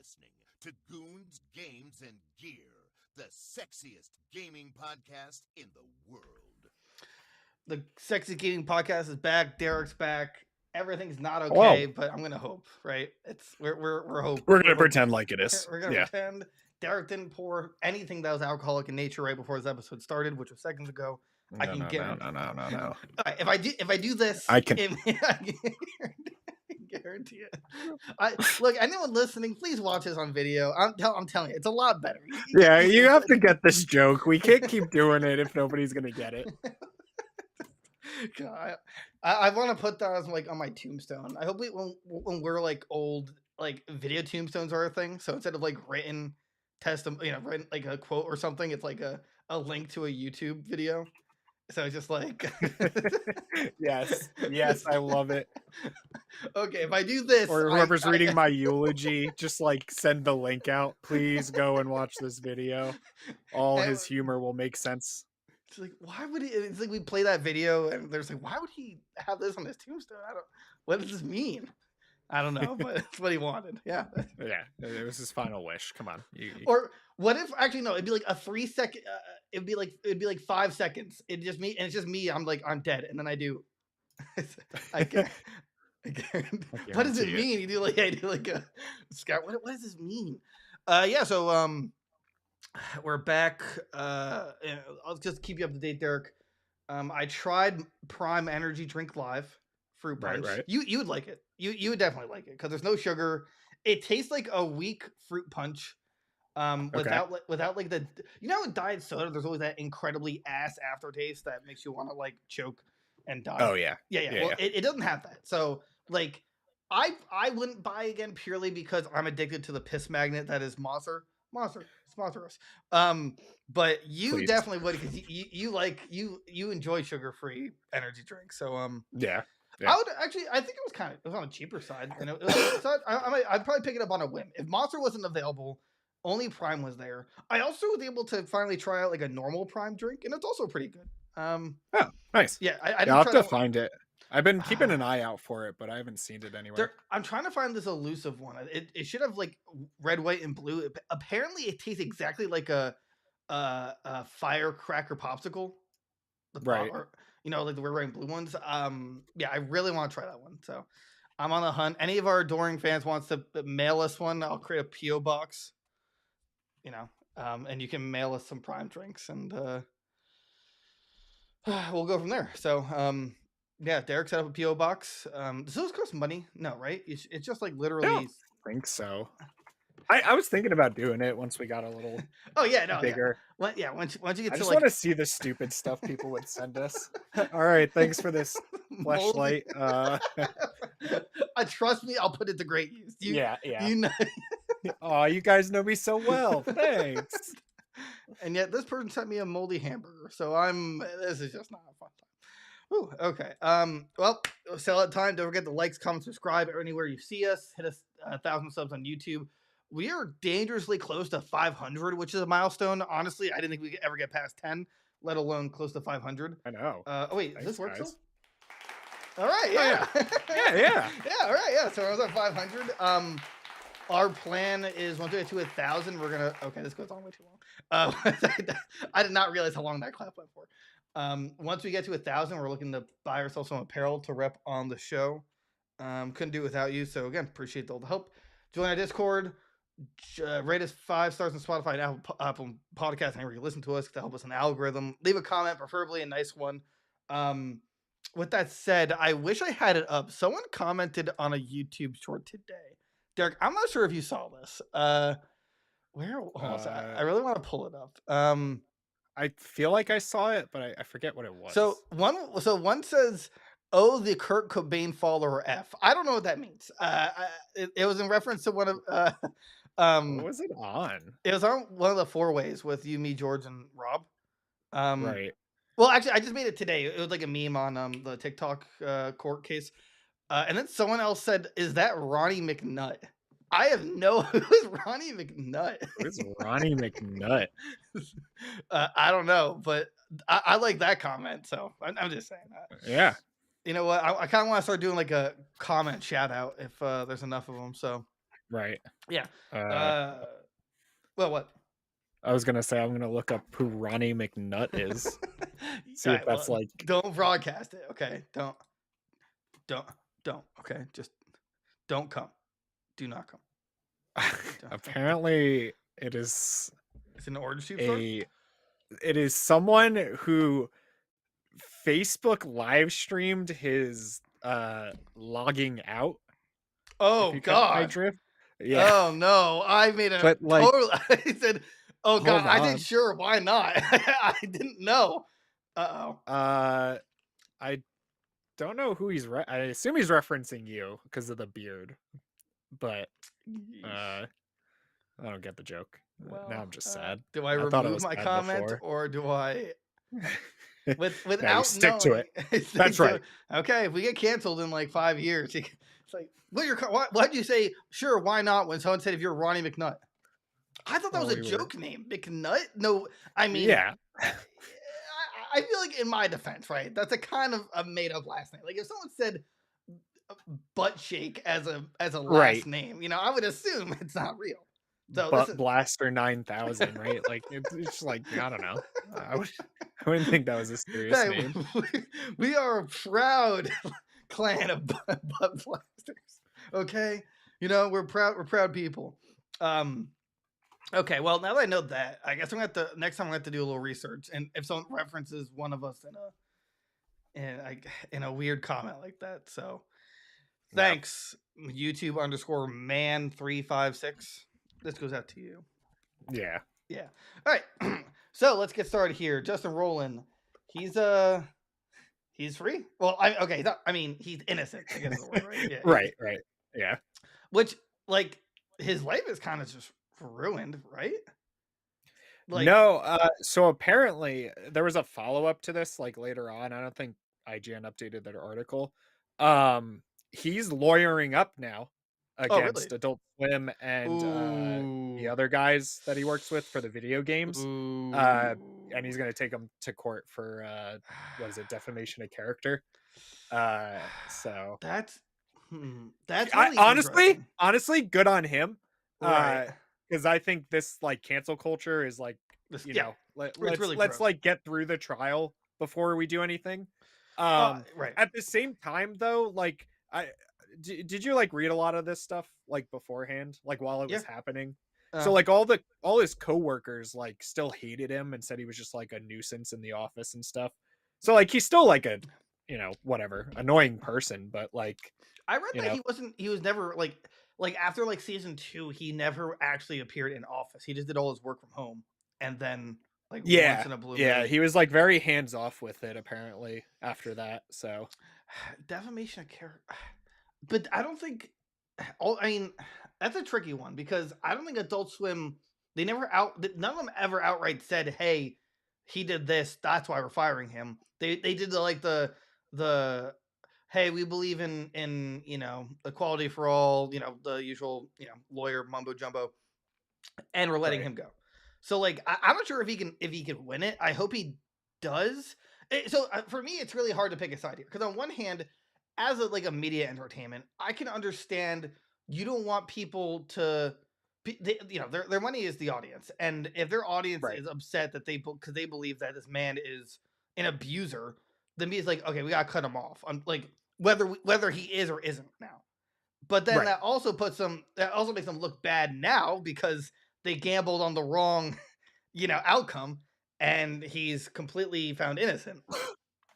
listening to Goons, Games, and Gear, the sexiest gaming podcast in the world. The Sexy Gaming Podcast is back. Derek's back. Everything's not okay, but I'm gonna hope, right? We're hoping. We're gonna pretend like it is. We're gonna pretend. Derek didn't pour anything that was alcoholic in nature right before this episode started, which was seconds ago. I can guarantee. No. Right, if I do this, I can guarantee it. Look, anyone listening, please watch this on video. I'm telling you, it's a lot better. Yeah, you have to get this joke. We can't keep doing it if nobody's gonna get it. God, I want to put that as like on my tombstone. I hope when we're like old, like video tombstones are a thing. So instead of like written testimony, written like a quote or something, it's like a link to a YouTube video. So it's just like yes, I love it. Okay, if I do this, or whoever's reading my eulogy, just like send the link out. Please go and watch this video. All his humor will make sense. It's like, why would he? It's like we play that video, and there's like, why would he have this on his tombstone? What does this mean? I don't know, but it's what he wanted. Yeah. Yeah, it was his final wish. Come on. Or what if actually no? It'd be like a 3 second. It'd be like 5 seconds. It's just me, and it's just me. I'm like I'm dead, and then I do. I can't. What does it mean? I do like a scout. What does this mean? Yeah. So we're back. I'll just keep you up to date, Derek. I tried Prime Energy Drink Live Fruit Punch. Right. You would like it. You would definitely like it because there's no sugar. It tastes like a weak fruit punch. Without like the in diet soda, there's always that incredibly ass aftertaste that makes you want to like choke and die. Oh yeah. Well, it doesn't have that. So like, I wouldn't buy again purely because I'm addicted to the piss magnet that is Monster, sponsor us. But you Please. Definitely would because you enjoy sugar-free energy drinks. So yeah. I would actually. I think it was on a cheaper side, and I'd probably pick it up on a whim if Monster wasn't available. Only Prime was there. I also was able to finally try out like a normal Prime drink, and it's also pretty good. Oh, nice. Yeah, I'll have to find it. I've been keeping an eye out for it, but I haven't seen it anywhere. I'm trying to find this elusive one. It should have like red, white, and blue. Apparently, it tastes exactly like a firecracker popsicle. Right. Like the red, white, and blue ones. Yeah, I really want to try that one. So I'm on the hunt. Any of our adoring fans wants to mail us one, I'll create a PO box. And you can mail us some Prime drinks, and we'll go from there. So yeah, Derek set up a PO box. Does those cost money? No, right? It's just like literally. I don't think so. I was thinking about doing it once we got a little. Oh yeah, no, bigger. Yeah. Once you get I to just want to see the stupid stuff people would send us. All right, thanks for this flashlight. Trust me, I'll put it to great use. Yeah. Oh, you guys know me so well. Thanks. And yet this person sent me a moldy hamburger, so this is just not a fun time. Ooh, okay. Well, sell at time. Don't forget to like, comment, subscribe anywhere you see us. Hit us 1,000 subs on YouTube. We are dangerously close to 500, which is a milestone. Honestly, I didn't think we could ever get past 10, let alone close to 500. I know. Wait, Thanks, does this work guys. still? All right, yeah. Yeah. Yeah, all right, yeah. So I was at 500. Our plan is once we get to 1,000, we're gonna. Okay, this goes on way too long. I did not realize how long that clap went for. Once we get to 1,000, we're looking to buy ourselves some apparel to rep on the show. Couldn't do it without you. So again, appreciate all the help. Join our Discord. Rate us 5 stars on Spotify and Apple Podcasts. Anywhere you listen to us to help us in the algorithm. Leave a comment, preferably a nice one. With that said, I wish I had it up. Someone commented on a YouTube short today. Derek, I'm not sure if you saw this. Where was that? I really want to pull it up. I feel like I saw it, but I forget what it was. So one says, "Oh, the Kurt Cobain follower F." I don't know what that means. It was in reference to one of. What was it on? It was on one of the 4 ways with you, me, George, and Rob. Right. Well, actually, I just made it today. It was like a meme on the TikTok court case. And then someone else said, "Is that Ronnie McNutt?" I have no. Who's Ronnie McNutt? Who's Ronnie McNutt? I don't know, but I like that comment. So I'm just saying that. Yeah. You know what? I kind of want to start doing like a comment shout out if there's enough of them. So Right. Yeah. Uh, Well, what? I was gonna say I'm gonna look up who Ronnie McNutt is. See All if right, that's well, like don't broadcast it, okay? Don't, don't. Okay, just don't come. Do not come. apparently it is It's an orange tube store. it is someone who Facebook live streamed his logging out. If Oh you catch my God. drift. Yeah. Oh no, I made a But like total. I said, "Oh God," hold I said, on. "Sure, why not?" I didn't know. Uh oh. I don't know who I assume he's referencing you because of the beard. But I don't get the joke. Now Well, I'm just sad. do I I thought it remove was my sad comment before. or do I No, you without stick to knowing? it. Stick That's to right. it. Okay, if we get canceled in like 5 years, it's like, why'd you say sure? Why not? When someone said if you're Ronnie McNutt, I thought that Well, was a we were joke name. McNutt? No, I mean, yeah. I feel like in my defense, right? That's a kind of a made up last name. Like if someone said butt shake as a last Right. name, I would assume it's not real. So Butt Blaster 9000, right? Like it's just like I don't know. I wouldn't think that was a serious hey, name. we are a proud clan of butt blasters. Okay, we're proud people. Okay, well now that I know that, I guess I'm gonna have to next time I'm gonna have to do a little research, and if someone references one of us in a weird comment like that, so thanks YouTube _man356. This goes out to you. Yeah. Yeah. All right. So let's get started here. Justin Roiland, he's free. Well, he's innocent. I guess is the word, right? Yeah. Right. Yeah. Which like his life is kind of just ruined, right? Like No, so apparently there was a follow-up to this like later on. I don't think IGN updated their article. He's lawyering up now oh really? against Adult Swim and the Ooh. other guys that he works with for the video games. Ooh. And he's going to take them to court for what is it, defamation of character. So that's really interesting. honestly good on him. Right. Because I think this like cancel culture is like It's let's really let's gross. like get through the trial before we do anything. Right. At the same time though, like did you like read a lot of this stuff like beforehand, like while it was happening? So like all his coworkers like still hated him and said he was just like a nuisance in the office and stuff. So like he's still like a whatever annoying person, but like I read that he was never like after like season 2 he never actually appeared in office. He just did all his work from home and then like once in a blue moon. He was like very hands off with it apparently after that. So defamation of character, but I don't think that's a tricky one because I don't think Adult Swim none of them ever outright said, hey, he did this, that's why we're firing him. They did the hey, we believe in equality for all, the usual, lawyer mumbo jumbo, and we're letting him go. So like I'm not sure if he can win it. I hope he does. So for me, it's really hard to pick a side here because on one hand, as a media entertainment, I can understand you don't want people to. Their money is the audience, and if their audience is upset that because they believe that this man is an abuser, then media's like, okay, we gotta cut him off. Like whether he is or isn't now. But then that also makes them look bad now because they gambled on the wrong, outcome, and he's completely found innocent.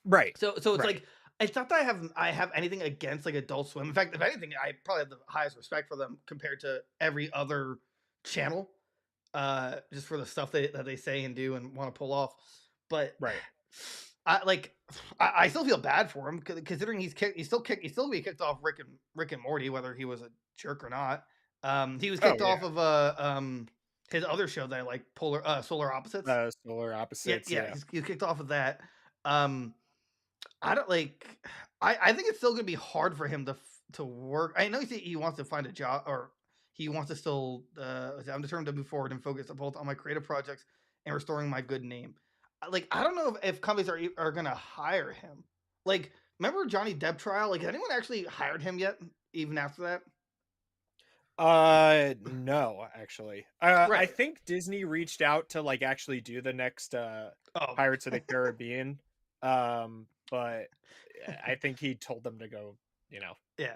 Right. So it's like it's not that I have anything against like Adult Swim. In fact, if anything, I probably have the highest respect for them compared to every other channel, just for the stuff that they say and do and want to pull off. But I still feel bad for him considering he's still gonna be kicked off Rick and Morty, whether he was a jerk or not. He was kicked off of his other show that I like, Solar Opposites. Solar Opposites. Yeah. He's kicked off of that. I don't like. I think it's still gonna be hard for him to work. I know he wants to find a job, or he wants to still. I'm determined to move forward and focus both on my creative projects and restoring my good name. Like I don't know if companies are gonna hire him. Like remember Johnny Depp trial? Like has anyone actually hired him yet? Even after that? No, actually. I Right. think Disney reached out to like actually do the next Oh, Pirates of the Caribbean. But I think he told them to go, yeah.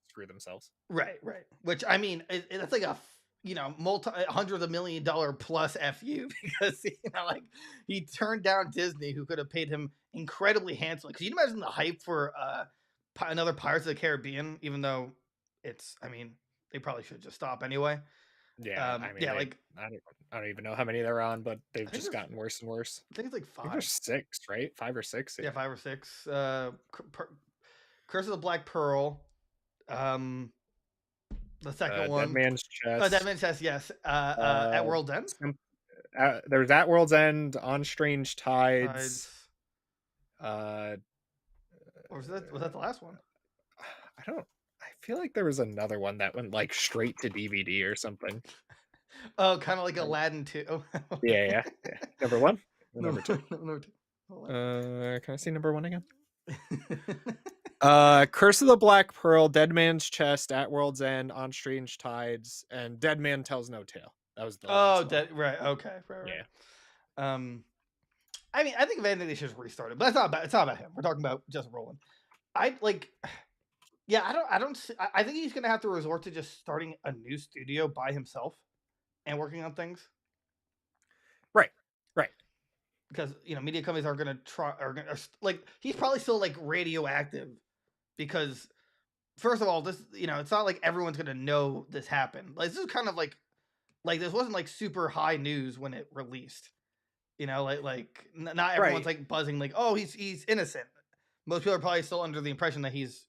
screw themselves. Right. Which I mean, that's like multi hundreds of $1 million plus fu because like he turned down Disney, who could have paid him incredibly handsomely. Because you imagine the hype for another Pirates of the Caribbean, even though I mean, they probably should just stop anyway. Yeah, I mean, Yeah, like I don't even know how many they're on, but they've I think just gotten worse and worse. I think it's like I think there's 5. 6, right? 5 or 6. Yeah, Yeah. 5 or 6. Curse of the Black Pearl. Um, the second Dead one. Man's Oh, Dead Chest. Man's Chest. Yes. At Uh, World's End. there's At World's End, On Strange Tides. Tides. Uh, Or was that the last one? I feel like there was another one that went like straight to DVD or something. Oh, kind of like Aladdin 2. Oh. Yeah. Number 1? Or No, number 2? no, number 2. Can I see number 1 again? Curse of the Black Pearl, Dead Man's Chest, At World's End, On Strange Tides, and Dead Man Tells No Tale. That was the last one. Right. Okay. Right. Yeah. I mean, I think if anything, they should just restart it. But it's not about him. We're talking about just Roiland. Yeah, I think he's gonna have to resort to just starting a new studio by himself and working on things. Right. Because media companies are gonna he's probably still like radioactive because first of all, this it's not like everyone's gonna know this happened. Like this is kind of like this wasn't like super high news when it released. Not everyone's like buzzing like, oh, he's innocent. Most people are probably still under the impression that he's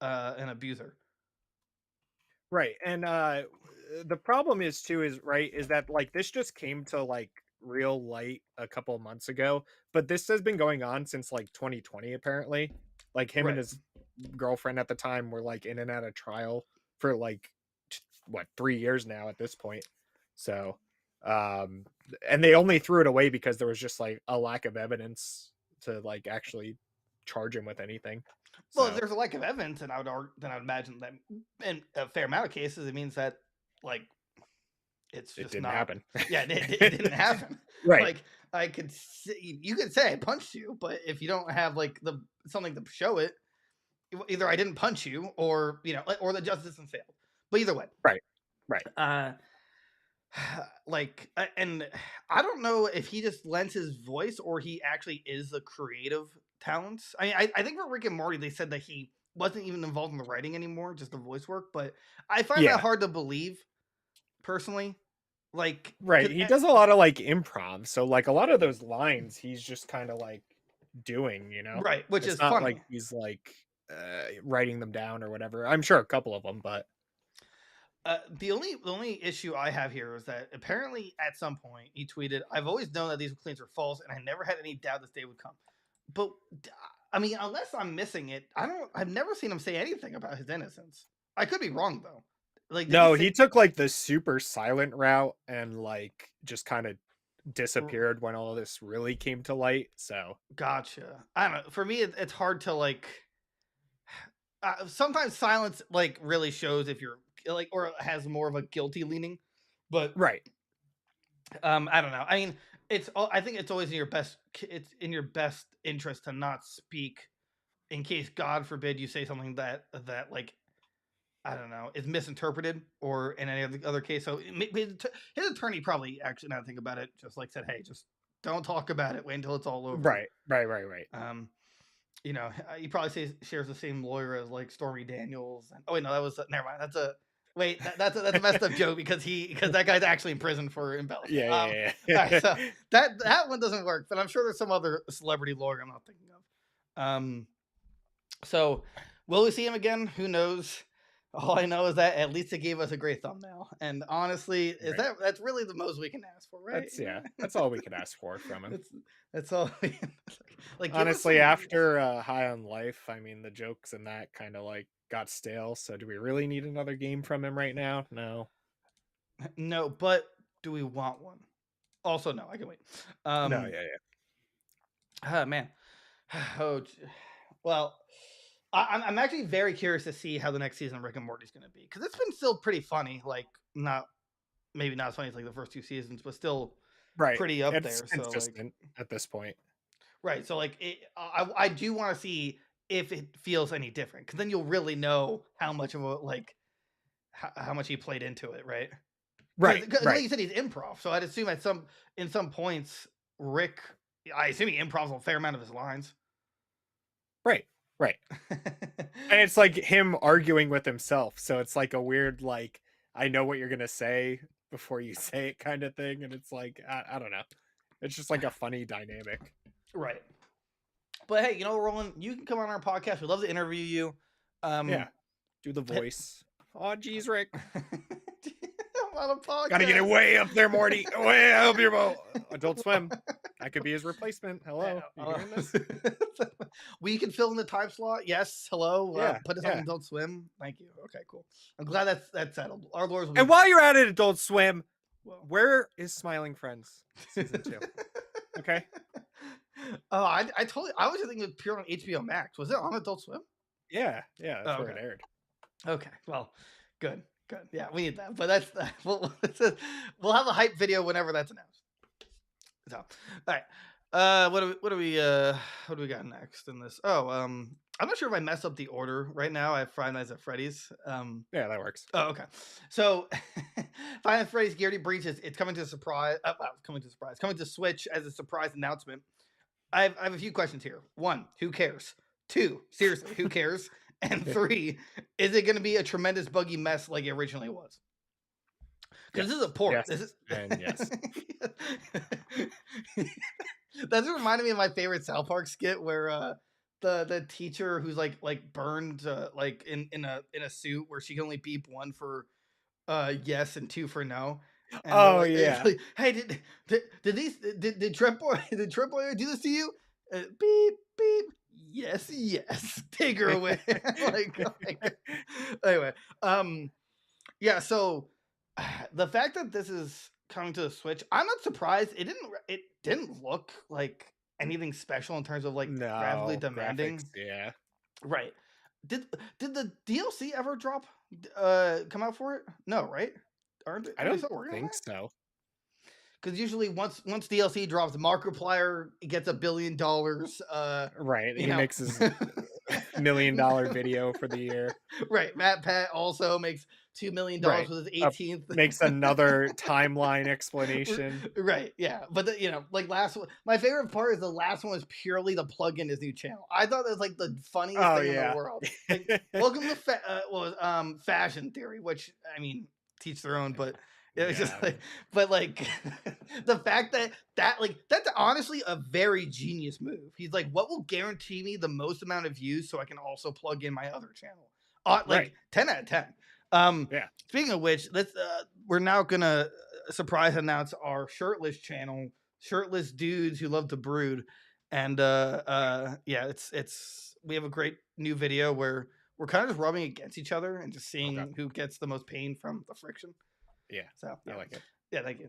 an abuser. Right. And the problem is that like this just came to like real light a couple of months ago, but this has been going on since like 2020 apparently. Like him and his girlfriend at the time were like in and out of trial for like 3 years now at this point. So and they only threw it away because there was just like a lack of evidence to like actually charge him with anything. Well, if there's a lack of evidence, then I would imagine that in a fair amount of cases, it means that like it didn't happen. Yeah, it didn't happen. Right. Like you could say I punched you, but if you don't have like something to show it, either I didn't punch you, or or the justice system failed. But either way, right. And I don't know if he just lends his voice or he actually is the creative talents. I mean, I think for Rick and Morty, they said that he wasn't even involved in the writing anymore, just the voice work. But I find that hard to believe, personally. He does a lot of like improv, so like a lot of those lines, he's just kind of like doing, right, which it's is not funny. like he's like writing them down or whatever. I'm sure a couple of them, but the only issue I have here is that apparently at some point he tweeted, "I've always known that these claims are false, and I never had any doubt this day would come." But I mean, unless I'm missing it, I've never seen him say anything about his innocence. I could be wrong though. Like no, he took like the super silent route and like just kind of disappeared when all of this really came to light. So gotcha. I don't know. For me, it's hard to like. Sometimes silence like really shows if you're like, or has more of a guilty leaning. But right. I don't know. I mean, I think it's always in your best. It's in your best interest to not speak, in case God forbid you say something that like, I don't know, is misinterpreted, or in any other case. So his attorney probably actually, now that I think about it, just like said, "Hey, just don't talk about it. Wait until it's all over." Right. He probably shares the same lawyer as like Stormy Daniels. Oh wait, no, that was never mind. That's a messed up joke because that guy's actually in prison for embellishment. Yeah. Right, so that one doesn't work, but I'm sure there's some other celebrity lawyer I'm not thinking of. So will we see him again? Who knows? All I know is that at least it gave us a great thumbnail, and honestly, that's really the most we can ask for, right? That's all we can ask for from him. That's all. Like honestly, after High on Life, I mean, the jokes and that kind of like got stale. So, do we really need another game from him right now? No, but do we want one? Also, no. I can wait. No, yeah. Man. Oh, well. I'm actually very curious to see how the next season of Rick and Morty is going to be, because it's been still pretty funny. Like, maybe not as funny as like the first 2 seasons, but still pretty up it's there. So consistent at this point. Right. So like, I do want to see if it feels any different, because then you'll really know how much of a how much he played into it, right? Right. Like you said, he's improv, so I'd assume in some points, Rick, I assume he improvs a fair amount of his lines. Right. And it's like him arguing with himself, so it's like a weird, like, I know what you're gonna say before you say it kind of thing, and it's like, I don't know, it's just like a funny dynamic. Right. But hey, Roland, you can come on our podcast. We'd love to interview you. Yeah, do the voice. Oh, geez, Rick. I'm on a podcast. Gotta get it way up there, Morty. Way up your boat. Adult Swim. I could be his replacement. Hello. You hearing this? We can fill in the time slot. Yes. Hello. Put us on Adult Swim. Thank you. Okay, cool. I'm glad that's settled. Our lords will be... And while you're at it, Adult Swim, where is Smiling Friends season 2? Okay. Oh, I was just thinking it was pure on HBO Max. Was it on Adult Swim? Yeah. That's where it aired. Okay. Well, good. Yeah, we need that. But that's we'll have a hype video whenever that's announced. So, all right. What do we got next in this? Oh, I'm not sure if I messed up the order right now. I have Five Nights at Freddy's. Yeah, that works. Oh, okay. So, Five Nights at Freddy's Guilty Breach it's coming to surprise. Coming to Switch as a surprise announcement. I have a few questions here. 1, who cares? 2, seriously, who cares? And 3, is it going to be a tremendous buggy mess like it originally was? Because this is a port. Yes. This is... And yes. That's reminded me of my favorite South Park skit where the teacher who's like burned like in a suit where she can only beep 1 for yes and 2 for no. And like, hey, did Trent Boy do this to you? Beep beep. Yes. Take her away. Anyway, yeah. So the fact that this is coming to the Switch, I'm not surprised. It didn't look like anything special in terms of like graphically demanding. Graphics, yeah. Right. Did the DLC ever come out for it? No, right? I don't think so. Because usually once DLC drops, Markiplier gets $1 billion. Right, he makes his $1 million video for the year. Right, Matt Pat also makes $2 million with his 18th. Makes another timeline explanation. Right, yeah, but like last one, my favorite part is the last one was purely to plug in his new channel. I thought that was like the funniest thing in the world. Like, welcome to Fashion Theory, which I mean, teach their own, but. It was just like, but like the fact that that's honestly a very genius move. He's like, what will guarantee me the most amount of views so I can also plug in my other channel? 10 out of 10. Speaking of which, we're now gonna surprise announce our shirtless channel, shirtless dudes who love to brood, and it's we have a great new video where we're kind of just rubbing against each other and just seeing who gets the most pain from the friction. Yeah, so I like it. Yeah, thank you.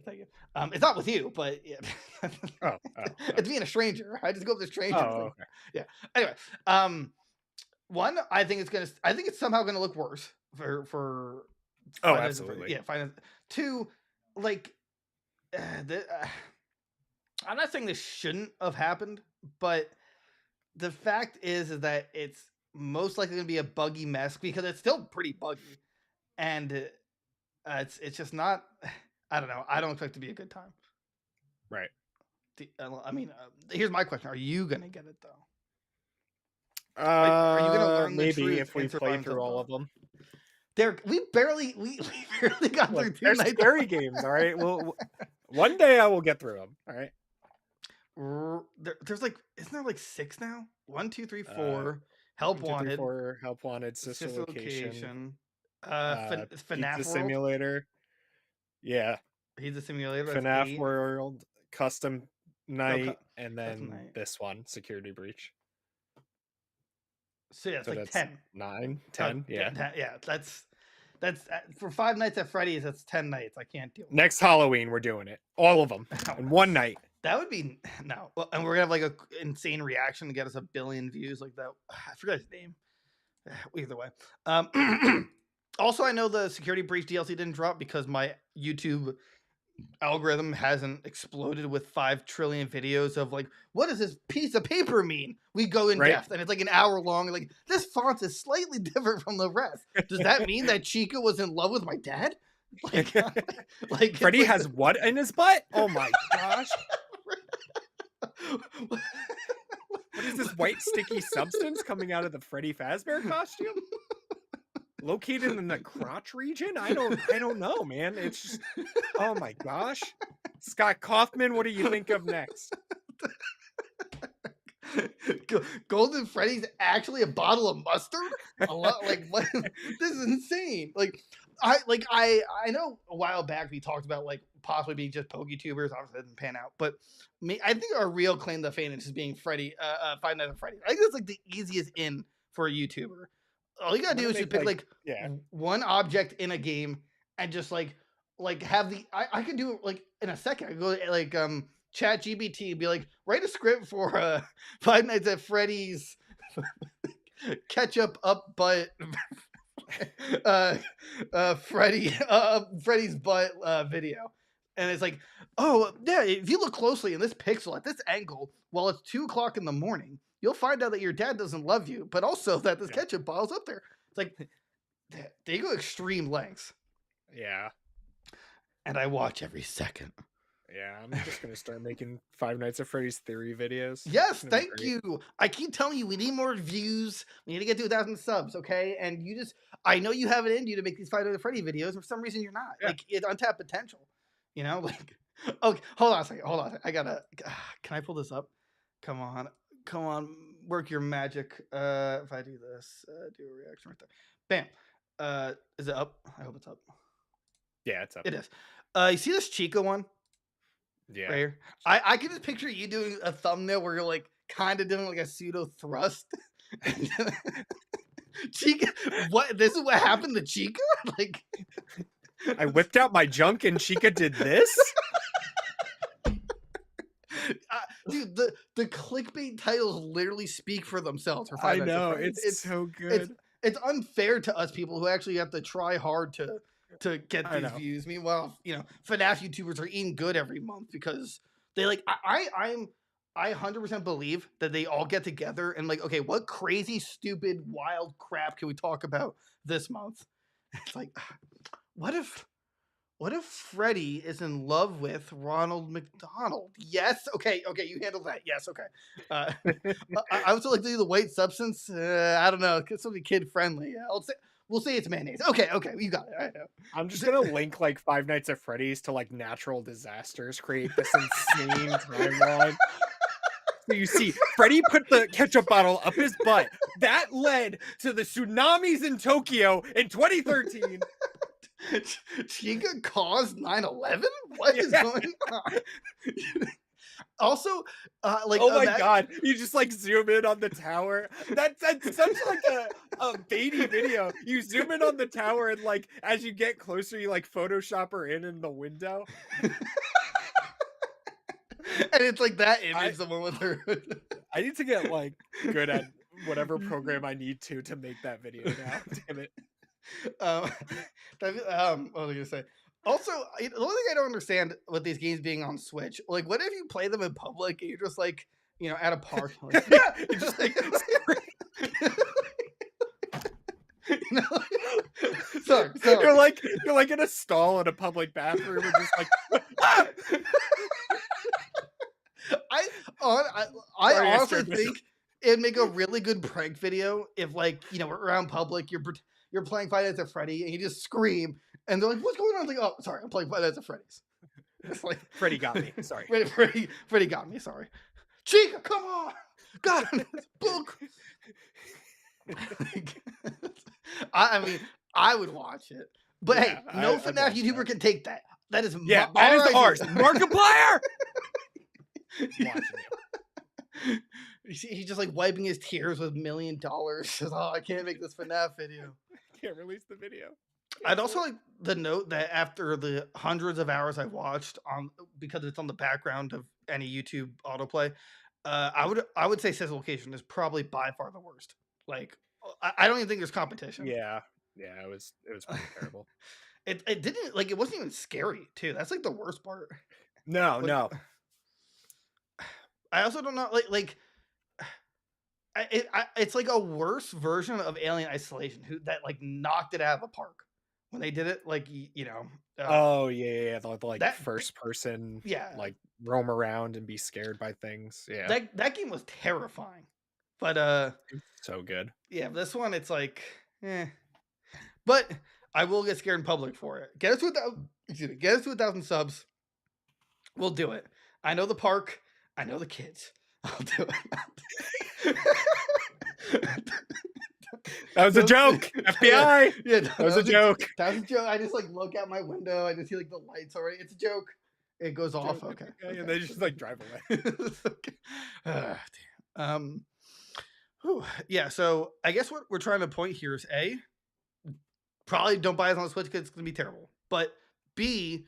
It's not with you, but yeah. It's being a stranger. I just go up to strangers. Okay. Yeah. Anyway, 1, I think it's somehow gonna look worse for. Absolutely. Yeah. 2, like, I'm not saying this shouldn't have happened, but the fact is that it's most likely gonna be a buggy mess because it's still pretty buggy, and. It's just not. I don't know. I don't expect it to be a good time. Right. I mean, here's my question: are you gonna get it though? Are you gonna learn maybe if we play through all of them? We barely got through 2 nights. Scary games. All right. Well, one day I will get through them. All right. There's like, isn't there like 6 now? 1, 2, 3, 4. Help 1, 2, 3, Wanted. 4. Help Wanted. Sister Location. FNAF Pizza Simulator. Yeah. Pizza Simulator. FNAF World, Custom Night, and then this one, Security Breach. So yeah, it's like 10. 9, 10, yeah. 10, yeah, that's for 5 Nights at Freddy's, that's 10 nights. I can't deal with Next Halloween, we're doing it. All of them. In one night. That would be, no. And we're going to have like an insane reaction to get us 1 billion views like that. I forgot his name. Either way. Also, I know the Security Breach DLC didn't drop because my YouTube algorithm hasn't exploded with 5 trillion videos of like, what does this piece of paper mean? We go in depth, and it's like an hour long. Like, this font is slightly different from the rest. Does that mean that Chica was in love with my dad? Like Freddy has what in his butt? Oh my gosh! What is this white sticky substance coming out of the Freddy Fazbear costume? Located in the crotch region? I don't know, man. It's just, oh my gosh. Scott Kaufman, what do you think of next? Golden Freddy's actually a bottle of mustard? A lot, like, what? This is insane. I know a while back we talked about like possibly being just PokeTubers. Obviously, it didn't pan out, but I think our real claim to fame is just being Freddy, Five Nights at Freddy's. I think that's like the easiest in for a YouTuber. All you gotta do is just pick one object in a game and just like have the I could do it like in a second. I go like Chat GBT, be like, write a script for Five Nights at Freddy's ketchup up butt Freddy's butt video. And it's like, oh yeah, if you look closely in this pixel at this angle while it's 2 o'clock in the morning, you'll find out that your dad doesn't love you, but also that this ketchup bottle's up there. It's like, they go extreme lengths. Yeah. And I watch every second. Yeah, I'm just going to start making Five Nights at Freddy's theory videos. Yes, thank you. I keep telling you, we need more views. We need to get to 1,000 subs, okay? And I know you have it in you to make these Five Nights at Freddy videos. For some reason, you're not. Yeah. Like, it's untapped potential. You know? Like, okay, hold on a second. Can I pull this up? Come on. Work your magic. If I do this, do a reaction right there. Bam. Is it up? I hope it's up. Yeah, it's up. It is. You see this Chica one? Yeah. Right here? I can just picture you doing a thumbnail where you're like kind of doing like a pseudo thrust. Chica, what? This is what happened to Chica? Like, I whipped out my junk and Chica did this? Dude, the clickbait titles literally speak for themselves. I know, it's so good. It's unfair to us people who actually have to try hard to get these views. Meanwhile, FNAF YouTubers are eating good every month because they like. I 100% believe that they all get together and like, okay, what crazy, stupid, wild crap can we talk about this month? It's like, what if Freddy is in love with Ronald McDonald? Yes. Okay. You handle that. Yes. Okay. I would still like to do the white substance. I don't know. Something kid friendly. We'll say it's mayonnaise. Okay. You got it. I know. I'm just going to link like Five Nights at Freddy's to like natural disasters, create this insane timeline. So you see, Freddy put the ketchup bottle up his butt. That led to the tsunamis in Tokyo in 2013. Chica caused 9/11? What is going on? Also, my god, you just like zoom in on the tower. That's such like a baity video. You zoom in on the tower and like as you get closer, you like Photoshop her in the window. And it's like that image, the one with her. I need to get like good at whatever program I need to make that video now. Damn it. What was I gonna say? Also, the only thing I don't understand with these games being on Switch, like, what if you play them in public and you're just like, at a park, like, you're just like, sorry. You're like in a stall in a public bathroom and just like. I honestly think it'd make a really good prank video if, like, around public you're playing Five Nights at Freddy and you just scream and they're like, "What's going on?" I'm like, "Oh, sorry, I'm playing Five Nights at Freddy's." It's like Freddy got me. Sorry. Freddy got me. Sorry. Chica, come on, got him. Book. I mean, I would watch it, but hey, no FNAF YouTuber can take that. That is that is ours. Markiplier. Watching you. He's just like wiping his tears with $1 million. Oh, I can't make this FNAF video. I can't release the video. I'd also like to note that after the hundreds of hours I watched because it's on the background of any YouTube autoplay, I would say Says Location is probably by far the worst. Like I don't even think there's competition. Yeah, it was pretty terrible. It didn't like it wasn't even scary too. That's like the worst part. No, Like, no. I also don't know like it's like a worse version of Alien Isolation that like knocked it out of the park when they did it. Like Oh yeah, the like that first person, yeah, like roam around and be scared by things. Yeah, that game was terrifying, but so good. yeah, this one it's like, but I will get scared in public for it. Get us to 1,000 subs. We'll do it. I know the park. I know the kids. I'll do it. That was a joke. FBI. Yeah, that was a joke. That was a joke. I just like look out my window. I just see like the lights already. It's a joke. It goes off. Okay. And they just like drive away. Okay. Damn. Yeah. So I guess what we're trying to point here is A, probably don't buy us on the Switch because it's gonna be terrible. But B,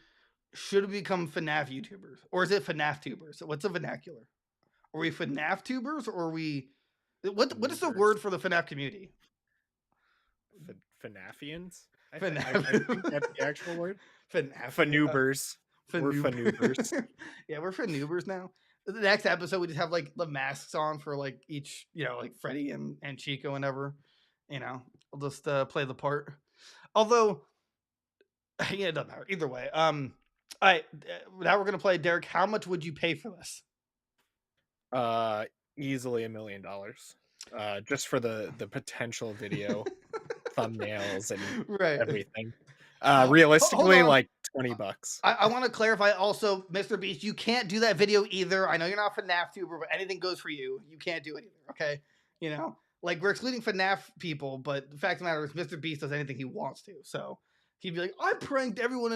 should we become FNAF YouTubers or is it FNAF tubers? So what's the vernacular? Are we FNAF tubers or are we? What is the word for the FNAF community? FNAFians? I FNAF. think that's the actual word. FNAFanoobers. We're Fanoobers. Yeah, we're Fanoobers now. The next episode, we just have like the masks on for like each, like Freddy and Chico and ever. We'll just play the part. Although, yeah, it doesn't matter. Either way. All right, now we're gonna play. Derek, how much would you pay for this? Easily $1 million. Just for the potential video thumbnails and everything. Realistically, like $20. I want to clarify also, Mr. Beast, you can't do that video either. I know you're not a FNAF tuber, but anything goes for you. You can't do it either, okay? Like we're excluding FNAF people, but the fact of the matter is Mr. Beast does anything he wants to. So he'd be like, I'm going to prank everyone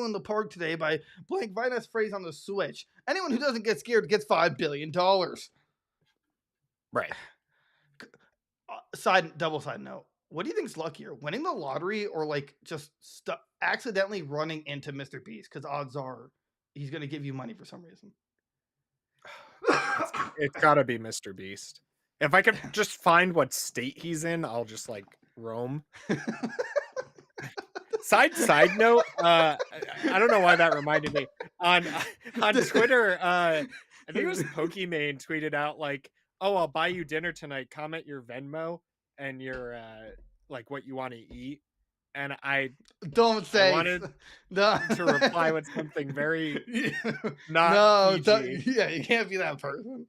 in the park today by playing Vinus phrase on the Switch. Anyone who doesn't get scared gets $5 billion. Right. Double side note. What do you think's luckier, winning the lottery or like just accidentally running into Mr. Beast? Because odds are he's going to give you money for some reason. It's got to be Mr. Beast. If I could just find what state he's in, I'll just like roam. Side note, I don't know why that reminded me. On Twitter, I think it was Pokimane tweeted out like, "Oh, I'll buy you dinner tonight. Comment your Venmo and your like what you want to eat." And I wanted to reply with something very not PG. Yeah, you can't be that person.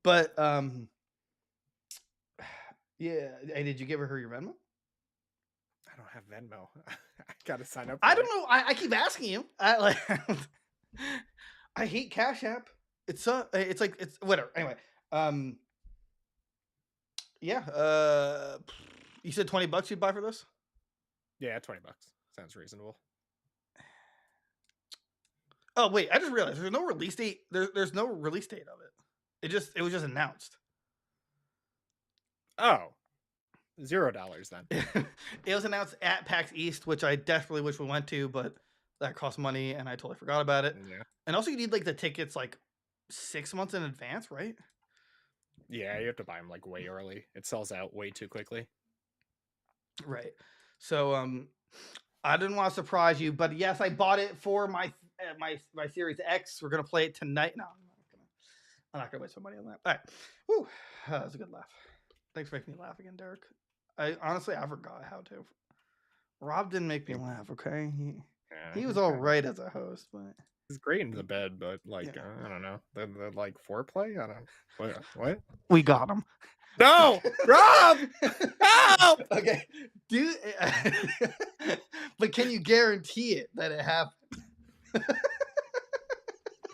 But yeah. Hey, did you give her your Venmo? I don't have Venmo. I gotta sign up. I don't know. I keep asking you. I hate Cash App. It's whatever. Anyway, yeah. You said $20 you'd buy for this? Yeah, $20 sounds reasonable. Oh wait, I just realized there's no release date. There's no release date of it. It was just announced. Oh, $0 then. It was announced at PAX East, which I desperately wish we went to, but that cost money and I totally forgot about it. Yeah. And also you need like the tickets like 6 months in advance, right? Yeah, you have to buy them like way early. It sells out way too quickly. Right. So I didn't want to surprise you, but yes, I bought it for my Series X. We're gonna play it tonight. No, I'm not gonna waste my money on that. All right. Woo. That was a good laugh. Thanks for making me laugh again, Derek. I forgot how to. Rob didn't make me laugh, okay? He was all right as a host, but he's great in the bed, but like I don't know. The like foreplay? I don't what? We got him. No! Rob! No! Okay. Dude, but can you guarantee it that it happened?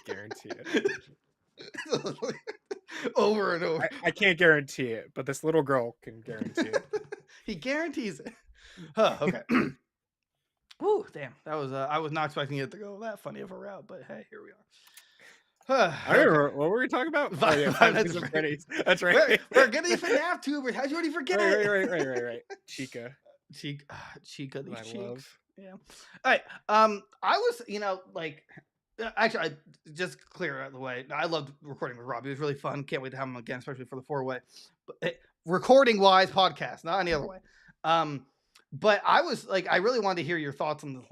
Guarantee it. Over and over. I can't guarantee it, but this little girl can guarantee it. He guarantees it. Huh, okay. Woo, damn. That was I was not expecting it to go that funny of a route, but hey, here we are. I don't remember, what were we talking about? Five Nights at Freddy's. That's right. We're gonna be FNAF tubers. How'd you already forget it? Right. Chica the my cheeks. love. Yeah. All right. I was, like, actually, I just clear out of the way. I loved recording with Rob. It was really fun. Can't wait to have him again, especially for the 4-way. But recording wise podcast, not any other way. But I was like, I really wanted to hear your thoughts on the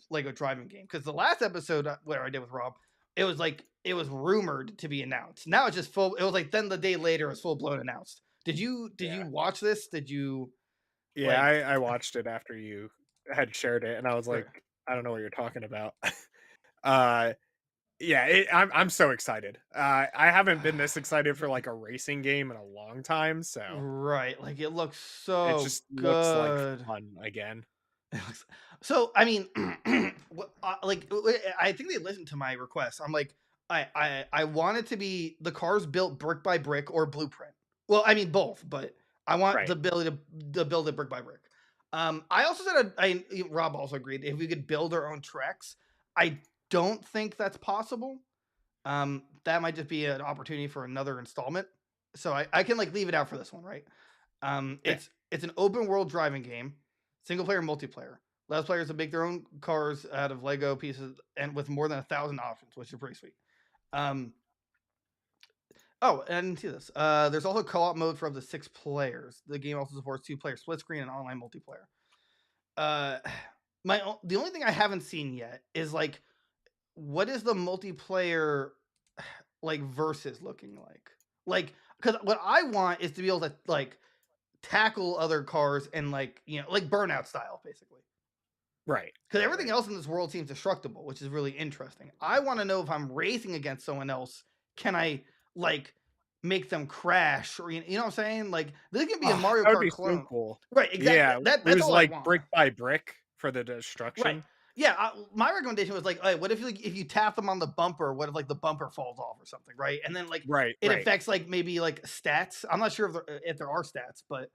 Lego driving game, because the last episode where I did with Rob, it was like it was rumored to be announced. Now it's just full. It was like then the day later it was full blown announced. Did you watch this? Did you? Yeah, I watched it after you had shared it, and I was like, Sure. I don't know what you're talking about. Yeah, I'm so excited. I haven't been this excited for like a racing game in a long time, so Right, like it looks it so just looks like good. fun again. So I mean, I think they listened to my request. I'm like, I want it to be the cars built brick by brick or blueprint. Well, I mean both, but I want the ability to build it brick by brick. I also said Rob also agreed if we could build our own tracks. I don't think that's possible. That might just be an opportunity for another installment. So I can like leave it out for this one, right? It's an open world driving game, single player, multiplayer. Allows players to make their own cars out of Lego pieces and with more than 1,000 options, which is pretty sweet. Oh, and I didn't see this. There's also co-op mode for up to 6 players. The game also supports 2-player split screen and online multiplayer. The only thing I haven't seen yet is like, what is the multiplayer like versus looking like? Like, because what I want is to be able to like tackle other cars and like, you know, like Burnout style, basically. Right. Because everything else in this world seems destructible, which is really interesting. I want to know if I'm racing against someone else, can I like make them crash, or you know what I'm saying? Like this can be a Mario Kart clone. So cool. Right, exactly. Yeah, That's all like I want. brick by brick for the destruction. Right. Yeah, my recommendation was like, hey, what if you tap them on the bumper? What if like the bumper falls off or something, right? And then like it affects like maybe like stats. I'm not sure if there are stats, but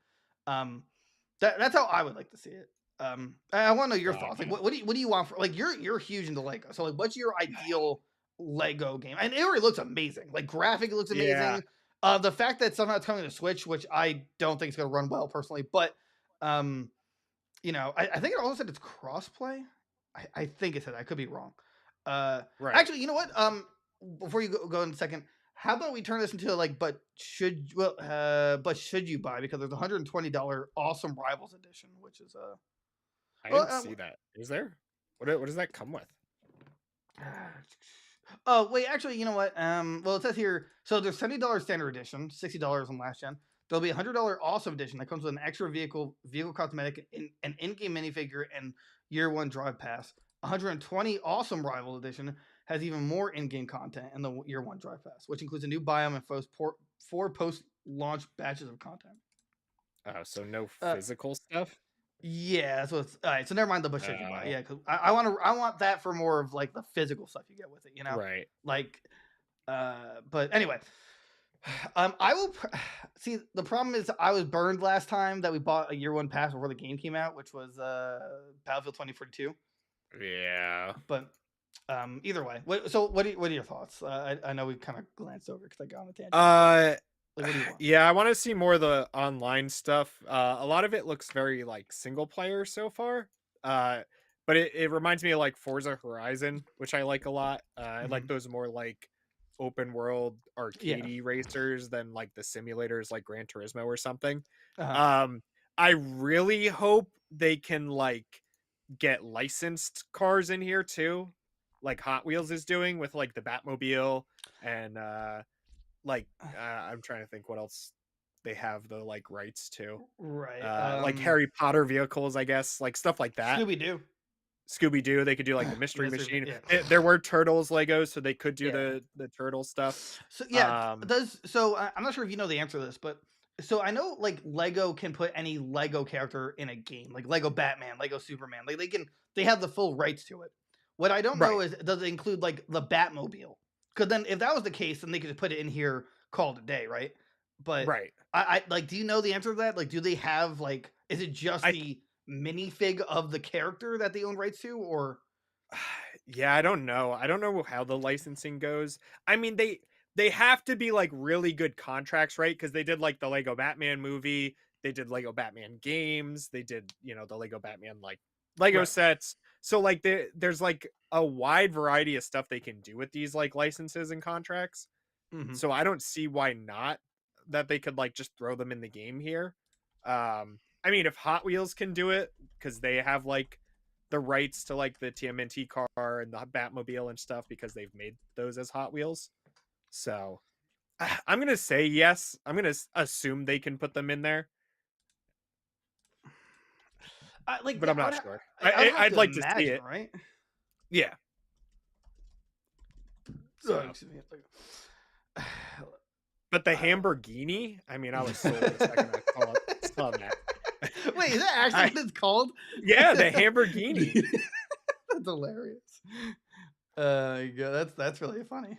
that's how I would like to see it. I want to know your thoughts. Like, what do you want for like you're huge into Lego, so like, what's your ideal Lego game? And it already looks amazing. Like graphic looks amazing. Yeah. The fact that somehow it's coming to Switch, which I don't think is going to run well personally, but you know, I think it also said it's crossplay. I think it said that. I could be wrong. Actually, you know what? Before you go in a second, how about we turn this into like, but should you buy, because there's $120 Awesome Rivals edition, which is I didn't see that. Is there? What does that come with? Oh wait, actually, you know what? Well, it says here. So there's $70 standard edition, $60 on last gen. There'll be a $100 Awesome edition that comes with an extra vehicle cosmetic, an in-game minifigure, and year 1 drive pass. 120 Awesome Rival edition has even more in-game content and the year 1 drive pass, which includes a new biome and 4 post-launch batches of content. Oh, so no physical stuff? Yeah, that's what. All right, so never mind the should you buy. Yeah, because I want that for more of like the physical stuff you get with it. You know, right? Like, but anyway, I will see. The problem is I was burned last time that we bought a year 1 pass before the game came out, which was Battlefield 2042. Yeah, but either way, what are your thoughts? I know we kind of glanced over because I got on a tangent. Like, what do you want? Yeah, I want to see more of the online stuff. A lot of it looks very like single player so far. But it reminds me of like Forza Horizon, which I like a lot. I like those more like open world arcadey racers than like the simulators like Gran Turismo or something. I really hope they can like get licensed cars in here too, like Hot Wheels is doing with like the Batmobile and I'm trying to think what else they have the like rights to. Right. Like Harry Potter vehicles, I guess, like stuff like that. Scooby-Doo, they could do like the Mystery Machine. Yeah. There were Turtles Legos, so they could do the turtle stuff. So I'm not sure if you know the answer to this, but so I know like Lego can put any Lego character in a game, like Lego Batman, Lego Superman. Like they have the full rights to it. What I don't know is, does it include like the Batmobile? Because then if that was the case, then they could just put it in here, call it a day, right? But I like, do you know the answer to that? Like, do they have like, is it just the minifig of the character that they own rights to, or? Yeah, I don't know. I don't know how the licensing goes. I mean, they have to be like really good contracts, right? Because they did like the Lego Batman movie, they did Lego Batman games, they did, you know, the Lego Batman like Lego sets. So like there's like a wide variety of stuff they can do with these like licenses and contracts. So I don't see why not. that they could like just throw them in the game here. I mean, if Hot Wheels can do it because they have like the rights to like the TMNT car and the Batmobile and stuff because they've made those as Hot Wheels. So I'm gonna say yes. I'm gonna assume they can put them in there, but I'm not sure. I'd like to see it, right? Yeah. So. But the Hamburgini, I mean, I was sold the second I saw that. Wait, is that actually what it's called? Yeah, the Hamburgini. That's hilarious. That's really funny.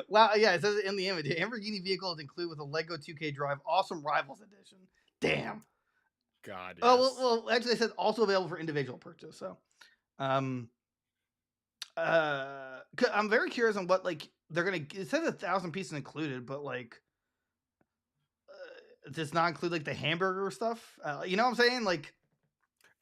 Wow, yeah, it says it in the image. Lamborghini vehicle is included with a Lego 2K Drive Awesome Rivals Edition. Damn. God. Yes. Oh well, actually, it says also available for individual purchase. So, I'm very curious on what like they're gonna. It says 1,000 pieces included, but like, does not include like the hamburger stuff. You know what I'm saying? Like.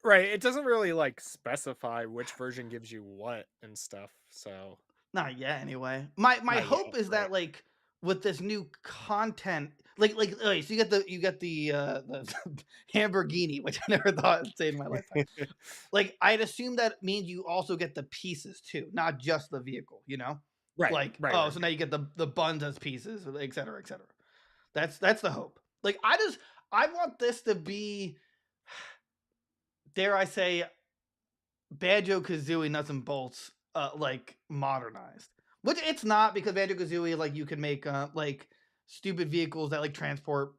Right, it doesn't really like specify which version gives you what and stuff. So not yet, anyway. My hope is that like with this new content, like okay, so you get the Lamborghini, which I never thought I'd say in my lifetime. Like I'd assume that means you also get the pieces too, not just the vehicle. You know, right? Like right. So now you get the buns as pieces, et cetera, et cetera. That's the hope. Like I want this to be. Dare I say, Banjo-Kazooie Nuts and Bolts, like modernized, which it's not because Banjo-Kazooie, like you can make like stupid vehicles that like transport,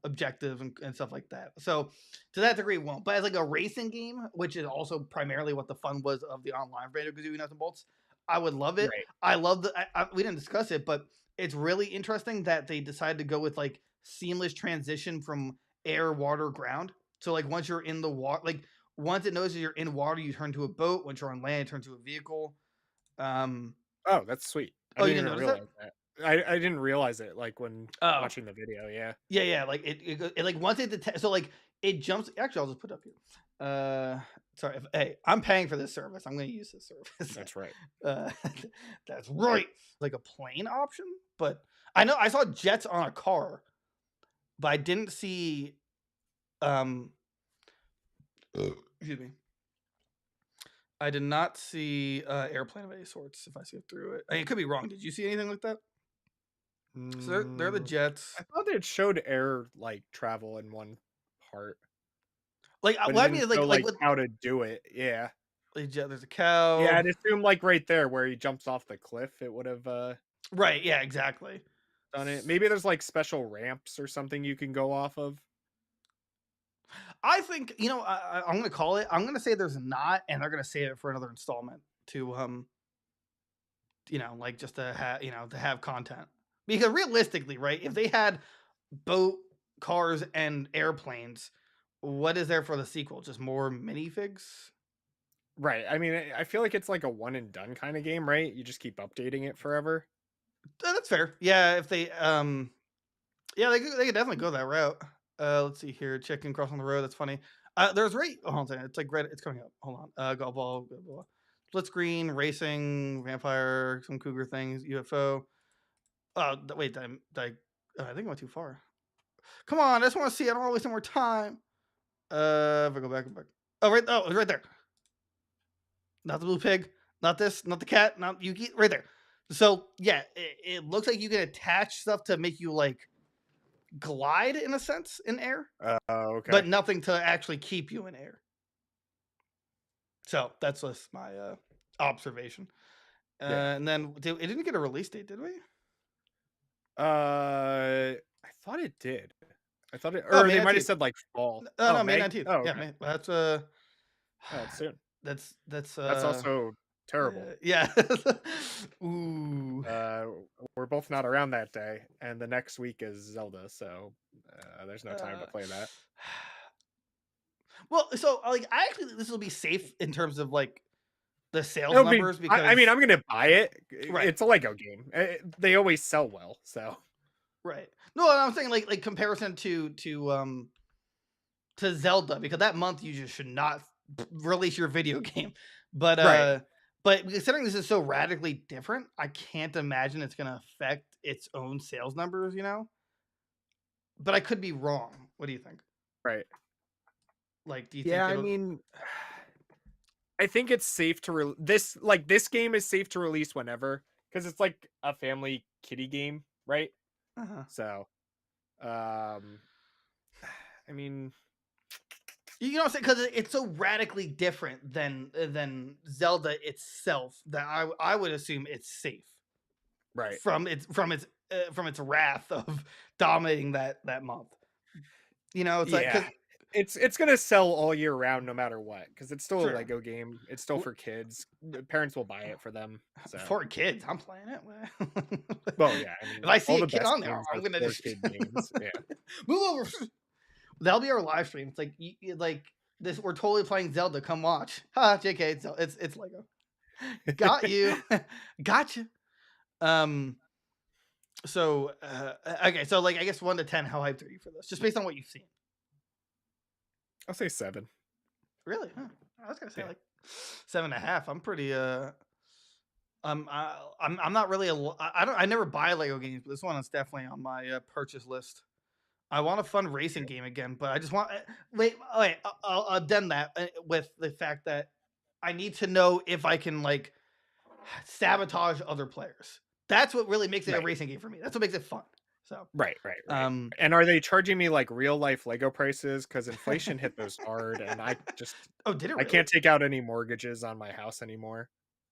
objectives and stuff like that. So to that degree, it won't. But as like a racing game, which is also primarily what the fun was of the online Banjo-Kazooie Nuts and Bolts, I would love it. Right. I love we didn't discuss it, but it's really interesting that they decided to go with like seamless transition from air, water, ground. So like once you're in the water, like once it knows that you're in water, you turn to a boat. Once you're on land, you turn to a vehicle. Oh, that's sweet. You didn't notice realize that? I didn't realize it like when watching the video. Yeah. Yeah. Like it like once it so like it jumps. Actually, I'll just put it up here. Sorry. Hey, I'm paying for this service. I'm going to use this service. That's right. That's right. Like a plane option, but I know I saw jets on a car, but I didn't see. Excuse me. I did not see airplane of any sorts. If I see it through it, I mean, it could be wrong. Did you see anything like that? So they're the jets. I thought it showed air like travel in one part. Like what I mean is like how to do it. Yeah. There's a cow. Yeah, I'd assume like right there where he jumps off the cliff, it would have. Right. Yeah. Exactly. Done it. Maybe there's like special ramps or something you can go off of. I think I'm gonna call it. I'm gonna say there's not, and they're gonna save it for another installment to like just to have to have content, because realistically, right, if they had boat, cars, and airplanes, what is there for the sequel? Just more minifigs? Right. I mean, I feel like it's like a one and done kind of game, right? You just keep updating it forever. That's fair. Yeah, if they they could definitely go that route. Let's see here. Chicken crossing the road. That's funny. There's hold on. It's like red. It's coming up. Hold on. Golf ball. Split screen. Racing. Vampire. Some cougar things. UFO. Wait. I think I went too far. Come on. I just want to see. I don't want to waste any more time. If I go back. Oh, right. Oh, it's right there. Not the blue pig. Not this. Not the cat. Not Yuki. Right there. So yeah, it looks like you can attach stuff to make you like glide in a sense in air, okay, but nothing to actually keep you in air. So that's just my observation. And then it didn't get a release date, did we? I thought it did. I thought it, or they might have said like fall. No, May 19th. Oh, okay. Yeah, May, that's that's soon. That's also terrible. Yeah. Ooh. We're both not around that day, and the next week is Zelda, so there's no time to play that. Well, so like I actually think this will be safe in terms of like the sales numbers, because I mean I'm gonna buy it. Right. It's a Lego game. They always sell well, so right. No, I'm saying like comparison to Zelda, because that month you just should not release your video game, but right. But considering this is so radically different, I can't imagine it's going to affect its own sales numbers, you know. But I could be wrong. What do you think? Right. Like, do you Yeah, think I mean, I think it's safe to this game is safe to release whenever, because it's like a family kiddie game, right? So, I mean, you know what I'm saying? Because it's so radically different than Zelda itself that I would assume it's safe, right? From its wrath of dominating that month. You know, it's like, Yeah, 'cause it's gonna sell all year round no matter what, because it's still a Sure. Lego game. It's still for kids. Parents will buy it for them. So. For kids, I'm playing it. Well, yeah. I mean, if I see all a the kid best on there, games I'm are gonna for just kid games. Yeah. move over. That'll be our live stream. It's like like this. We're totally playing Zelda. Come watch. Ha, JK. It's Lego. Got you. Gotcha. So okay. So like, I guess 1 to 10. How hyped are you for this? Just based on what you've seen. I'll say 7. Really? Huh. I was gonna say like 7.5. I'm pretty. I'm not really I never buy Lego games, but this one is definitely on my purchase list. I want a fun racing game again, but I just want wait. I'll addend that with the fact that I need to know if I can like sabotage other players. That's what really makes it a racing game for me. That's what makes it fun. So right. And are they charging me like real life Lego prices? Because inflation hit those hard, and I just did it? I can't take out any mortgages on my house anymore.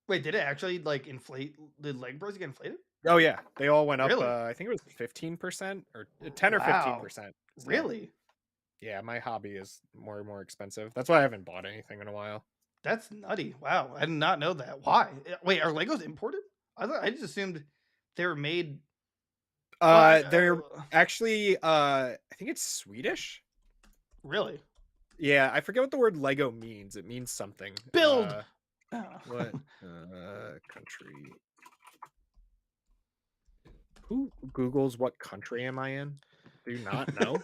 Wait, did it actually like inflate? Did Lego prices get inflated? Oh yeah, they all went up. Really? I think it was 15% or 10 or 15%. So, really? Yeah, my hobby is more and more expensive. That's why I haven't bought anything in a while. That's nutty. Wow, I did not know that. Why? Wait, are Legos imported? I just assumed they were made. They're actually I think it's Swedish. Really? Yeah, I forget what the word Lego means. It means something. Build. What country? Who Googles what country am I in? Do you not know?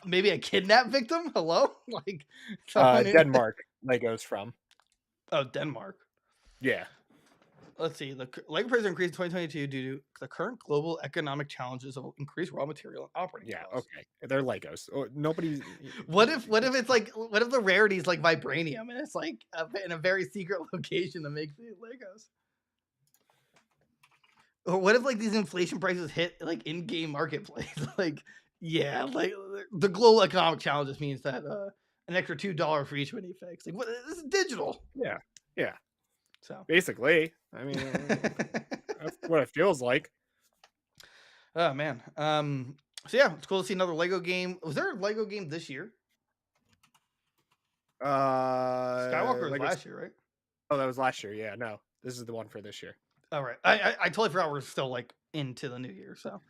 Maybe a kidnap victim. Hello, like Denmark. Lego's from. Oh, Denmark. Yeah. Let's see. The Lego prices increased in 2022 due to the current global economic challenges of increased raw material and operating costs. Okay. They're Legos. Nobody's. What if it's like, what if the rarity is like vibranium and it's like in a very secret location that makes the Legos? Or what if like these inflation prices hit like in-game marketplace? Like, yeah, like the global economic challenges means that an extra $2 for each minifix. Like, what? This is digital. Yeah. So basically, I mean, that's what it feels like. Oh man. So yeah, it's cool to see another Lego game. Was there a Lego game this year? Skywalker was last year, right? Oh, that was last year. Yeah, no, this is the one for this year. All right. I totally forgot we're still like into the new year. So,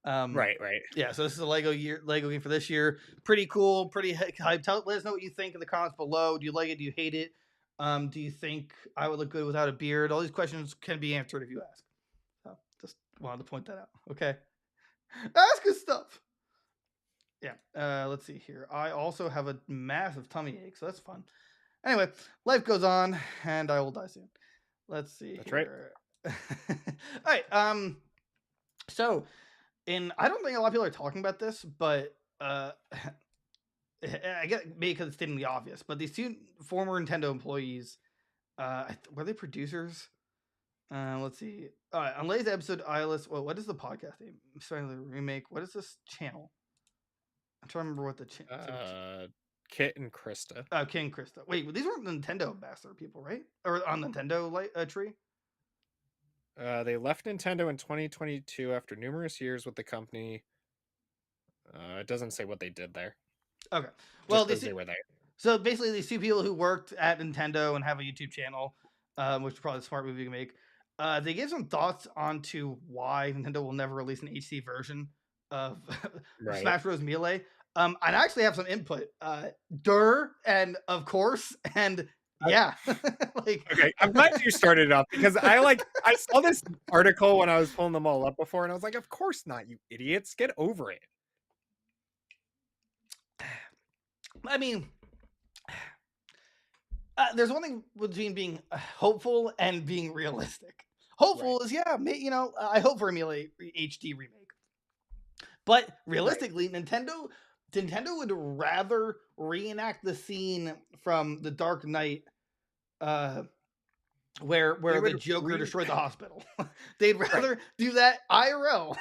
right. Yeah. So this is a Lego game for this year. Pretty cool. Pretty hyped. Let us know what you think in the comments below. Do you like it? Do you hate it? Do you think I would look good without a beard? All these questions can be answered if you ask. So just wanted to point that out. Okay. Ask us stuff. Yeah. Let's see here. I also have a massive tummy ache, so that's fun. Anyway, life goes on, and I will die soon. Let's see. That's here. Right. All right. So, I don't think a lot of people are talking about this, but I get maybe because it's stating the obvious, but these two former Nintendo employees, were they producers? Let's see. On latest episode, Eyeless. Well, what is the podcast name? Sorry, the remake. What is this channel? I'm trying to remember what the Kit and Krista. Oh, Kit and Krista. Wait, these weren't Nintendo ambassador people, right? Or on Nintendo tree? They left Nintendo in 2022 after numerous years with the company. It doesn't say what they did there. Okay. Well, they were there. So basically, these two people who worked at Nintendo and have a YouTube channel, which is probably a smart move you can make, they gave some thoughts onto why Nintendo will never release an HD version of Smash Bros. Melee. I actually have some input. And of course, and yeah. Like, okay, I'm glad you started it off because I saw this article when I was pulling them all up before, and I was like, of course not, you idiots. Get over it. I mean, there's one thing between being hopeful and being realistic. hopeful is I hope for a Melee HD remake. But realistically, Nintendo would rather reenact the scene from The Dark Knight, where the Joker destroyed the hospital. They'd rather do that IRL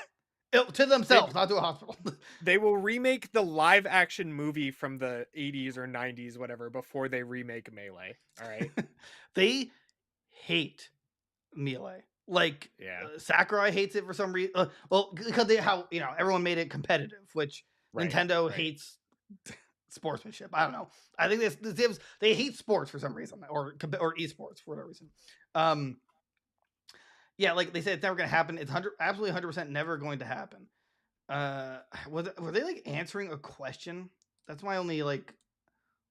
to themselves, not to a hospital. They will remake the live action movie from the 80s or 90s, whatever, before they remake Melee. All right. They hate Melee. Like, Sakurai hates it for some reason. Well, because everyone made it competitive, which Nintendo hates sportsmanship. I don't know. I think they hate sports for some reason, or esports for whatever reason. Like they said, it's never going to happen. It's absolutely 100% never going to happen. Were they like answering a question? That's my only like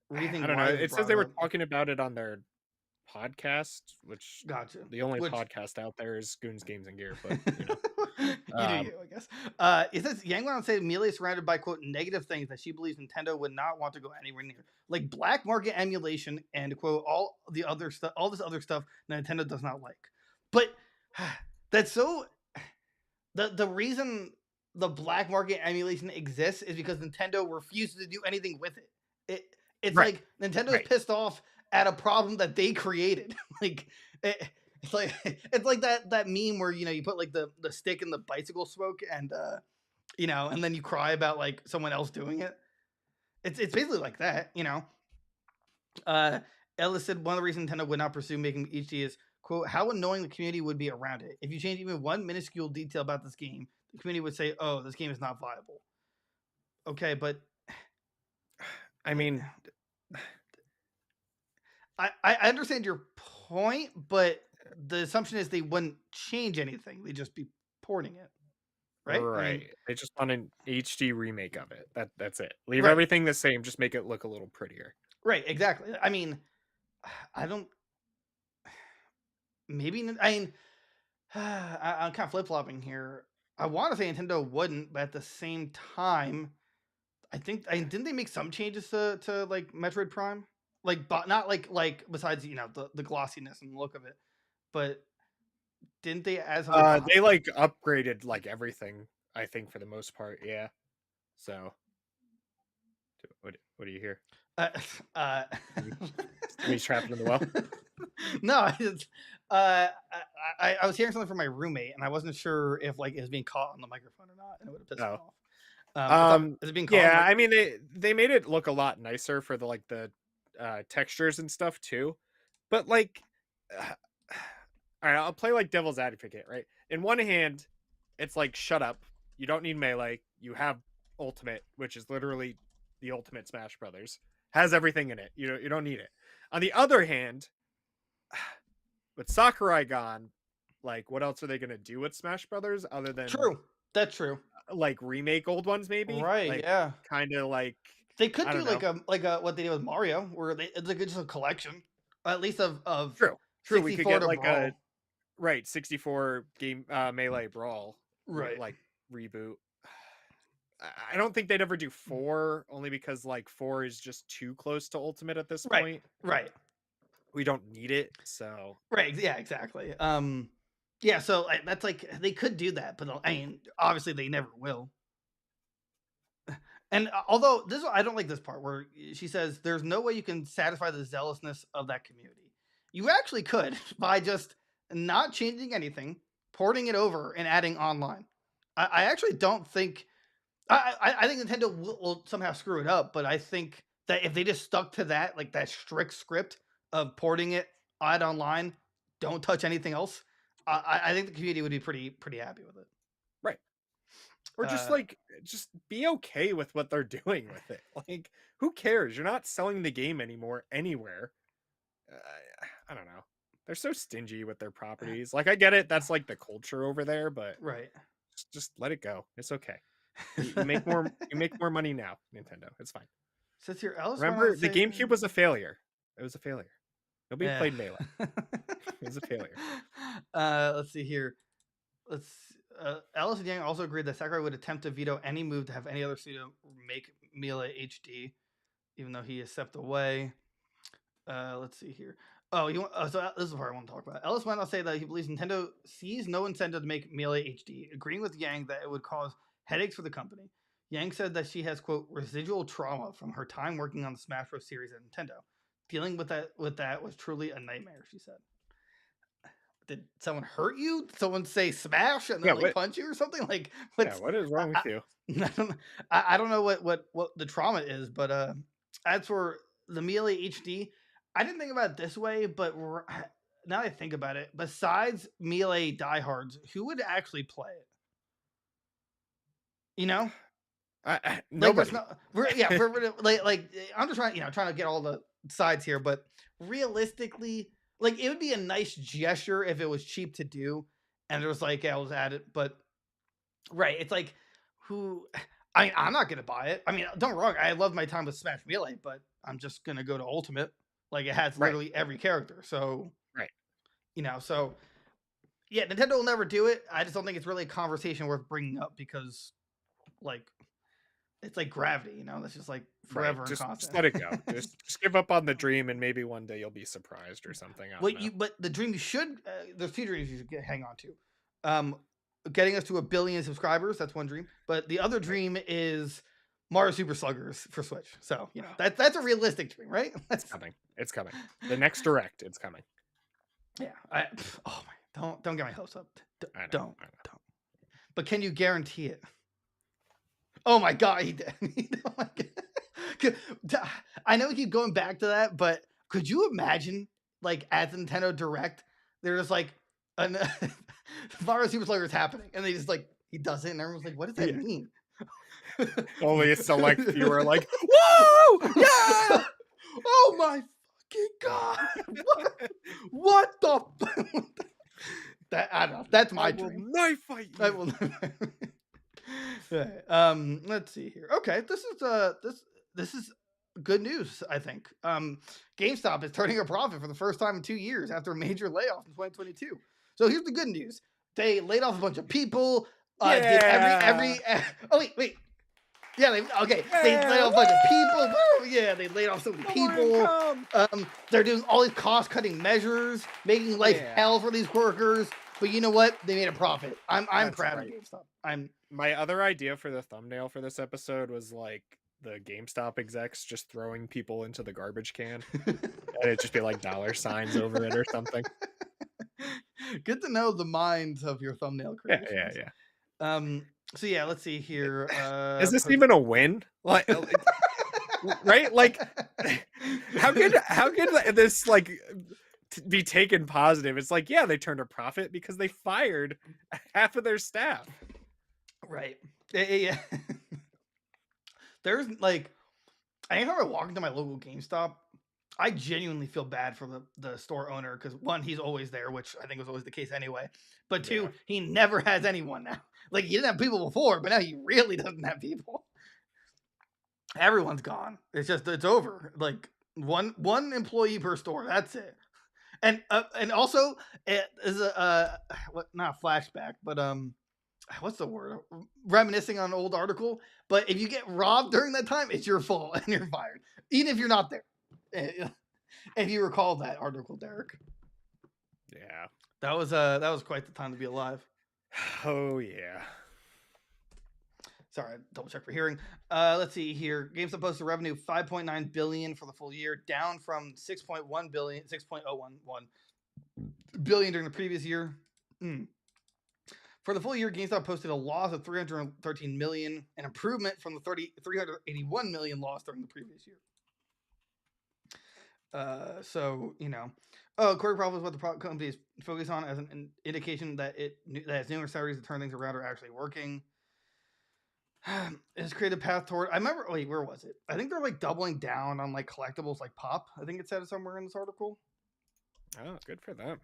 reason. I don't know. It says they were talking about it on their podcast, which the only podcast out there is Goons Games and Gear, but you know. I guess. It says Yang went on to say Melee is surrounded by quote negative things that she believes Nintendo would not want to go anywhere near, like black market emulation and quote all this other stuff Nintendo does not like. But that's so the reason the black market emulation exists is because Nintendo refuses to do anything with it. It's like Nintendo is pissed off at a problem that they created. Like it's like that meme where you put like the stick in the bicycle smoke and and then you cry about like someone else doing it. It's basically like that. Ellis said one of the reasons Nintendo would not pursue making HD is quote how annoying the community would be around it. If you change even one minuscule detail about this game, the community would say, "Oh, this game is not viable." Okay, but I mean, I understand your point, but the assumption is they wouldn't change anything; they'd just be porting it, right? Right. I mean, they just want an HD remake of it. That's it. Leave everything the same. Just make it look a little prettier. Right. Exactly. I mean, I don't. Maybe I mean, I'm kind of flip flopping here. I want to say Nintendo wouldn't, but at the same time, didn't they make some changes to like Metroid Prime? Like, but not like besides the glossiness and the look of it, but didn't they they like upgraded like everything, I think, for the most part. Yeah. So what do you hear? He's trapped in the well. No, I was hearing something from my roommate and I wasn't sure if like it was being caught on the microphone or not, and it would have pissed me off. Is it being caught? Yeah, I mean they made it look a lot nicer for the textures and stuff too, but like all right, I'll play like devil's advocate, right? In one hand, it's like shut up, you don't need Melee, you have Ultimate, which is literally the ultimate Smash Brothers, has everything in it, you don't need it. On the other hand, with Sakurai gone, like what else are they gonna do with Smash Brothers other than that's true, like remake old ones maybe, right? Like, yeah, kind of like they could do like a what they did with Mario, where it's like just a collection, at least of true. We could get like Brawl. 64 game Melee Brawl, right? Like reboot. I don't think they'd ever do 4, only because like 4 is just too close to Ultimate at this point. Right. We don't need it, so right. Yeah, exactly. Yeah, so that's like they could do that, but I mean, obviously they never will. And although I don't like this part where she says there's no way you can satisfy the zealousness of that community. You actually could by just not changing anything, porting it over, and adding online. I actually don't think. I think Nintendo will somehow screw it up, but I think that if they just stuck to that, like that strict script of porting it, add online, don't touch anything else, I think the community would be pretty happy with it. Right. Or just just be okay with what they're doing with it. Like, who cares? You're not selling the game anymore anywhere. I don't know. They're so stingy with their properties. Like, I get it. That's like the culture over there, but just let it go. It's okay. You make more. You make more money now, Nintendo. It's fine. Since you're remember, the GameCube was a failure. It was a failure. Nobody played Melee. It was a failure. Let's see here. Alice and Yang also agreed that Sakurai would attempt to veto any move to have any other studio make Melee HD, even though he has stepped away. Let's see here. Oh, this is the part I want to talk about. Ellis went on to say that he believes Nintendo sees no incentive to make Melee HD, agreeing with Yang that it would cause headaches for the company. Yang said that she has, quote, residual trauma from her time working on the Smash Bros. Series at Nintendo. Dealing with that was truly a nightmare, she said. Did someone hurt you? Did someone say smash and then punch you or something? Like, what is wrong with you? I don't know what the trauma is, but as for the Melee HD, I didn't think about it this way, but now I think about it, besides Melee diehards, who would actually play it? You know, nobody. Like I'm just trying to get all the sides here, but realistically, like it would be a nice gesture if it was cheap to do, and it was like I was at it, but right, it's like I'm not gonna buy it. I mean, don't get me wrong, I love my time with Smash Melee, but I'm just gonna go to Ultimate. Like it has literally every character, so so yeah, Nintendo will never do it. I just don't think it's really a conversation worth bringing up because, like, it's like gravity, that's just like forever and constant. Just let it go. just give up on the dream, and maybe one day you'll be surprised or something. But the dream you should there's two dreams you should hang on to. Getting us to 1 billion subscribers, that's one dream. But the other dream is Mario Super Sluggers for Switch. So, that's a realistic dream, right? It's coming. The next Direct, it's coming. Yeah. Don't get my hopes up. Don't. But can you guarantee it? Oh my God, he did. Oh my God. I know we keep going back to that, but could you imagine, like, at the Nintendo Direct, there's like Mario Super Sluggers happening, and they just like he does it, and everyone's like, "What does that mean?" Only a select few are like, "Whoa, yeah!" Oh my fucking God! What the? That I don't know. That's my dream. I will knife fight you. I will. Let's see here. Okay, this is good news, I think. GameStop is turning a profit for the first time in 2 years after a major layoff in 2022. So here's the good news. They laid off a bunch of people. Did every oh wait. Yeah, they laid off a bunch of people. Yeah, they laid off so many people. They're doing all these cost-cutting measures, making life hell for these workers. But you know what? They made a profit. I'm proud of GameStop. My other idea for the thumbnail for this episode was like the GameStop execs just throwing people into the garbage can, and it'd just be like $signs over it or something. Good to know the minds of your thumbnail creations. Yeah. So yeah, let's see here. Is this even a win? Like right? Like how could this like be taken positive? It's like, yeah, they turned a profit because they fired half of their staff. Right. Yeah. There's like, anytime I walk into my local GameStop, I genuinely feel bad for the store owner because one, he's always there, which I think was always the case anyway. But two, he never has anyone now. Like, he didn't have people before, but now he really doesn't have people. Everyone's gone. It's over. Like one employee per store. That's it. And also it is not a flashback, but what's the word? Reminiscing on an old article. But if you get robbed during that time, it's your fault and you're fired, even if you're not there. If you recall that article, Derek. Yeah, that was quite the time to be alive. Oh yeah. Sorry, double check for hearing. Let's see here. GameStop posted revenue $5.9 billion for the full year, down from $6.1 billion, $6.011 billion during the previous year. For the full year, GameStop posted a loss of $313 million, an improvement from the $381 million loss during the previous year. Core profit is what the company is focused on as an indication that it has numerous strategies to turn things around are actually working. It's created a path toward. I remember. Wait, where was it? I think they're like doubling down on like collectibles, like pop. I think it said it somewhere in this article. Oh, good for them.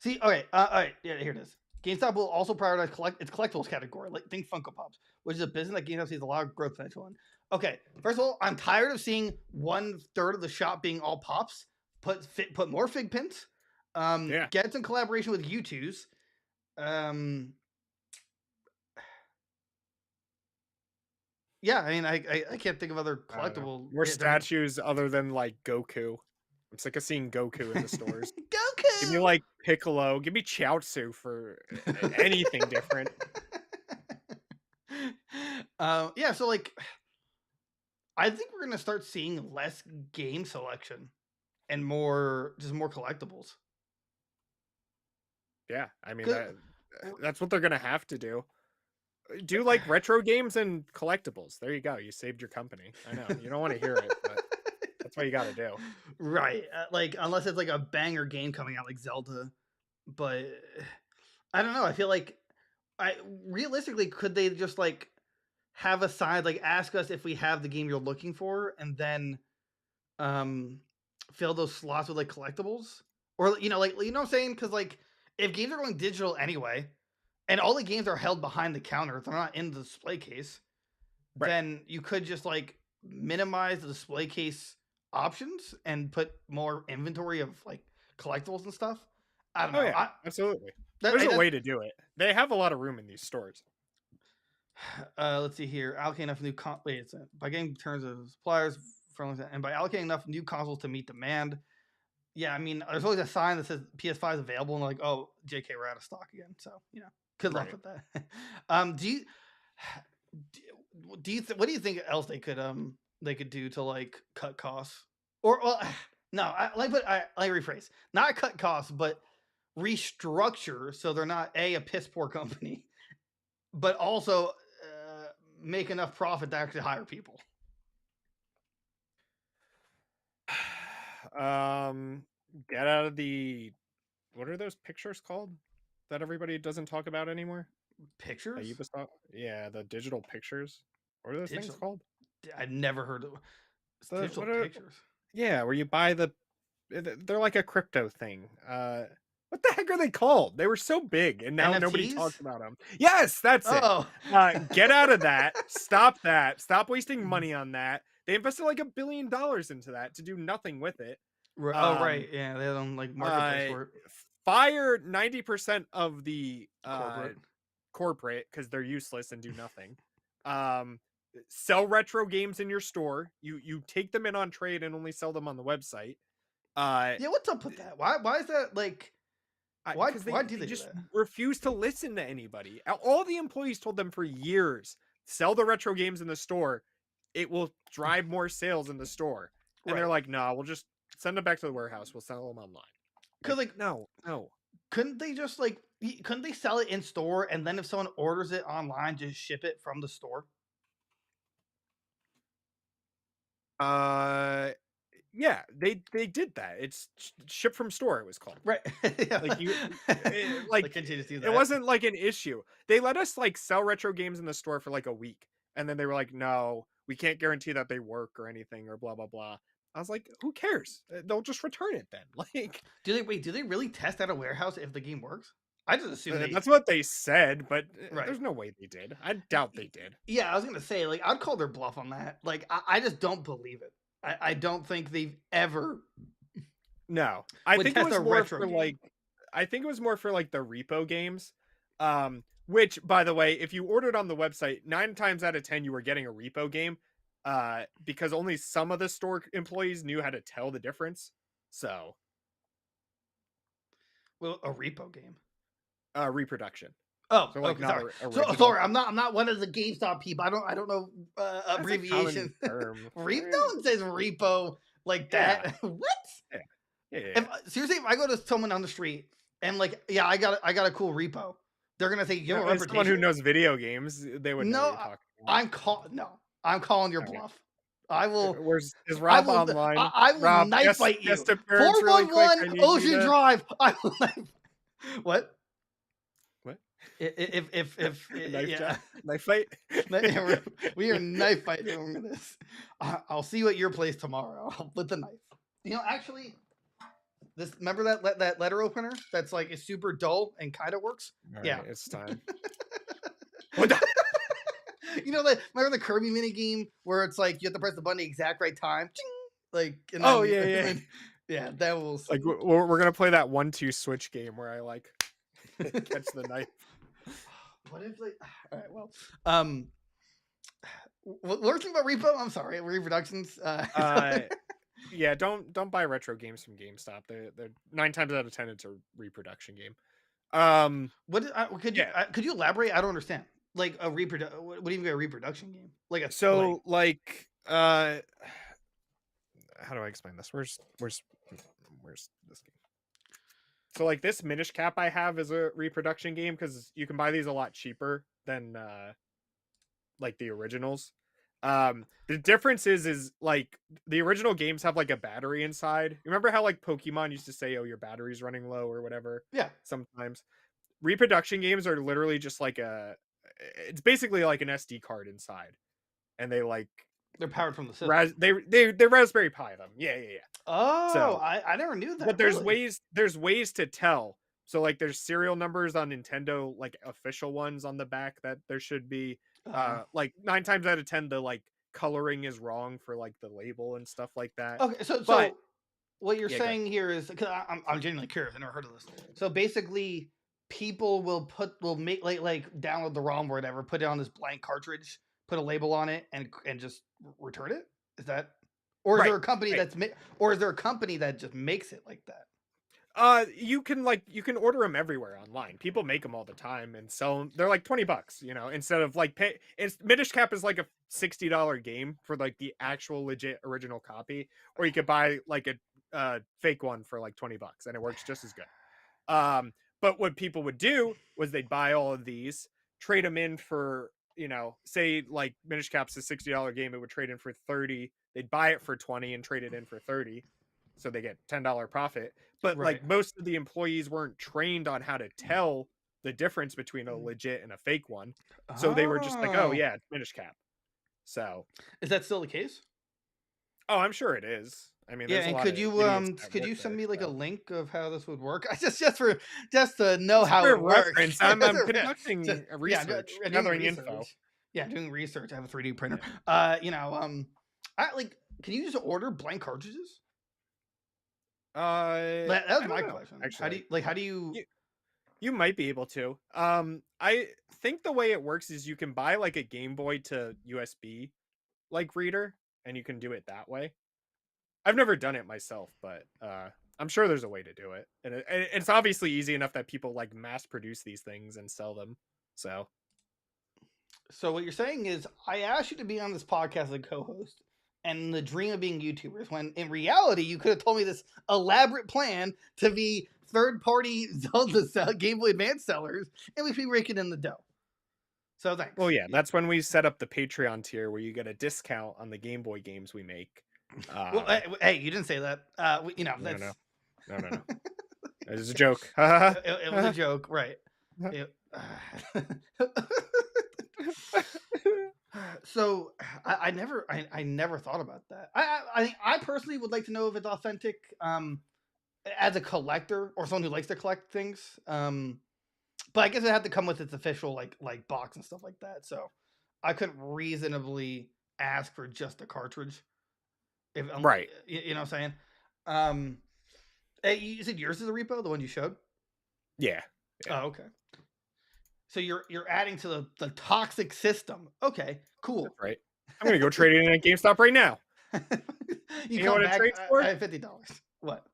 See, okay, all right, yeah, here it is. GameStop will also prioritize its collectibles category, like think Funko Pops, which is a business that GameStop sees a lot of growth potential in. Okay, first of all, I'm tired of seeing 1/3 of the shop being all pops. Put more fig pins. Get some collaboration with U2s. Yeah, I mean, I can't think of other collectible. More statues other than like Goku. I'm sick of seeing Goku in the stores. Goku. Give me like Piccolo. Give me Chaozu for anything different. Yeah. So like, I think we're gonna start seeing less game selection and more collectibles. Yeah, I mean that's what they're gonna have to do. Do like retro games and collectibles. There you go. You saved your company. I know you don't want to hear it, but that's what you got to do. Right. Like unless it's like a banger game coming out like Zelda, but I don't know. I feel like realistically could they just like have a side like ask us if we have the game you're looking for and then fill those slots with like collectibles or like what I'm saying, because like if games are going digital anyway and all the games are held behind the counter, they're not in the display case, right, then you could just like minimize the display case options and put more inventory of like collectibles and stuff. I don't know. Yeah, absolutely. There's a way to do it. They have a lot of room in these stores. Let's see here. Allocate enough new by getting terms of suppliers and by allocating enough new consoles to meet demand. Yeah, I mean, there's always a sign that says PS5 is available, and like, oh, JK, we're out of stock again. So good luck with that. What do you think else they could do to like cut costs? Or no, let me rephrase. Not cut costs, but restructure so they're not a piss poor company, but also make enough profit to actually hire people. Get out of the, what are those pictures called that everybody doesn't talk about anymore? Pictures? Yeah, the digital pictures. What are those things called? I've never heard of digital pictures. Yeah, where you buy they're like a crypto thing. What the heck are they called? They were so big, and now NFTs? Nobody talks about them. Yes, that's it. Get out of that. Stop that. Stop wasting money on that. They invested like $1 billion into that to do nothing with it. Right. Yeah, they don't like marketplace for it. Fire 90% of the corporate because they're useless and do nothing. Sell retro games in your store. You take them in on trade and only sell them on the website. Yeah, what's up with that? Why is that like? Why do they just do that? refuse to listen to anybody? All the employees told them for years, sell the retro games in the store. It will drive more sales in the store. And they're like, no, we'll just send them back to the warehouse. We'll sell them online. Because like no. Couldn't they just couldn't they sell it in store and then if someone orders it online, just ship it from the store? Yeah, they did that. It's ship from store. It was called. Right. It wasn't like an issue. They let us like sell retro games in the store for like a week, and then they were like, "No, we can't guarantee that they work or anything or blah blah blah." I was like, "Who cares? They'll just return it then." Like, do they really test at a warehouse if the game works? I just assume that's what they said, but there's no way they did. I doubt they did. Yeah, I was gonna say like I'd call their bluff on that. Like I just don't believe it. I don't think they've ever. No, I think it was more for like. I think it was more for like the repo games, which, by the way, if you ordered on the website, 9 times out of 10 you were getting a repo game, because only some of the store employees knew how to tell the difference. So, well, a repo game, reproduction. Oh, so like sorry. Sorry, I'm not one of the GameStop people. I don't know abbreviation. No one says repo like that. What? Yeah. Seriously, if I go to someone on the street and like, yeah, I got a cool repo, they're gonna say, "Give a reputation." Someone who knows video games, they would know. I'm calling your bluff. I will. Is Rob online? I will knife fight you. 411 Ocean Drive. I will What? If knife fight, we are knife fighting over this. I'll see you at your place tomorrow with the knife. Actually, remember that letter opener that's like it's super dull and kind of works. All right, it's time. Remember the Kirby mini game where it's like you have to press the button at the exact right time. Like, yeah, that will like we're gonna play that 1-2 switch game where I like catch the knife. What if like? All right, well, what we're talking about repo? I'm sorry, reproductions. Yeah, don't buy retro games from GameStop. They're 9 times out of 10 it's a reproduction game. Could you elaborate? I don't understand. Like a what do you mean a reproduction game? Like how do I explain this? Where's this game? So like this Minish Cap I have is a reproduction game because you can buy these a lot cheaper than like the originals. The difference is like the original games have like a battery inside. Remember how like Pokemon used to say, "Oh, your battery's running low" or whatever? Yeah. Sometimes reproduction games are literally just like it's basically like an SD card inside, and they're powered from the system. They're Raspberry Pi them. Yeah. Oh, so, I never knew that. But there's ways to tell. So like there's serial numbers on Nintendo, like official ones on the back that there should be. Like 9 times out of 10 the like coloring is wrong for like the label and stuff like that. Okay, so what you're saying here is, because I'm genuinely curious, I never heard of this. So basically, people will make like download the ROM or whatever, put it on this blank cartridge, put a label on it, and just return it. Is that, or is there a company or is there a company that just makes it like that? You can order them everywhere online. People make them all the time and sell them. They're like $20, you know, instead of like Minish Cap is like a $60 game for like the actual legit original copy, or you could buy like a fake one for like $20 and it works just as good. But what people would do was they'd buy all of these, trade them in for, you know, say like Minish Cap's a $60 game, it would trade in for 30. They'd buy it for 20 and trade it in for 30. So they get $10 profit. But like most of the employees weren't trained on how to tell the difference between a legit and a fake one. So they were just like, oh yeah, it's Minish Cap. So is that still the case? Oh, I'm sure it is. I mean, yeah. And could you send me like a link of how this would work? just to know how it works. I'm conducting a research, gathering info. Yeah, doing research. I have a 3D printer. Can you just order blank cartridges? That was my question. Actually, how do you? You might be able to. I think the way it works is you can buy like a Game Boy to USB like reader, and you can do it that way. I've never done it myself, but I'm sure there's a way to do it, and it's obviously easy enough that people like mass produce these things and sell them. So what you're saying is, I asked you to be on this podcast as a co-host, and the dream of being YouTubers, when in reality you could have told me this elaborate plan to be third-party Zelda Game Boy Advance sellers, and we'd be raking in the dough. So thanks. Well, yeah, that's when we set up the Patreon tier where you get a discount on the Game Boy games we make. Well, hey, you didn't say that. You know, that's... No. It was a joke. it was a joke, right? So I never thought about that. I personally would like to know if it's authentic as a collector or someone who likes to collect things. But I guess it had to come with its official like box and stuff like that. So I couldn't reasonably ask for just a cartridge. Right. You know what I'm saying? Hey, you said yours is a repo, the one you showed? Yeah. Oh, okay. So you're adding to the toxic system. Okay, cool. That's right. I'm gonna go trade it in at GameStop right now. you know what to trade for? I have $50. What?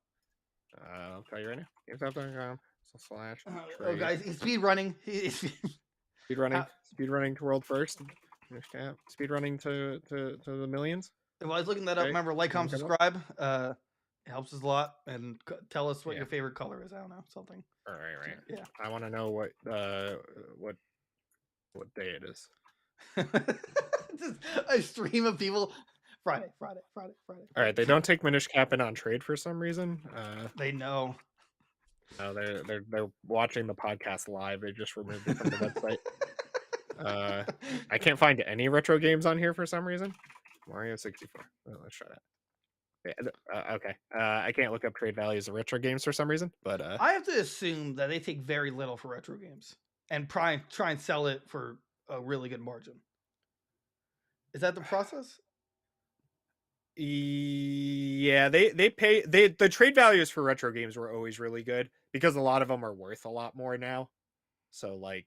I'll tell you right now. GameStop.com/. Oh, guys, he's speed running. Speed running to world first. Speed running to the millions. Well, I was looking that up. Remember, like, comment, subscribe. It helps us a lot. And tell us what your favorite color is. I don't know, something. All right. Yeah. I want to know what day it is. Just a stream of people. Friday. All right, they don't take Minish Cap in on trade for some reason. They know. No, they're watching the podcast live. They just removed it from the website. I can't find any retro games on here for some reason. Mario 64. Let's try that. Okay. I can't look up trade values of retro games for some reason, but I have to assume that they take very little for retro games and try and sell it for a really good margin. Is that the process? Yeah, they pay the trade values for retro games were always really good because a lot of them are worth a lot more now. So like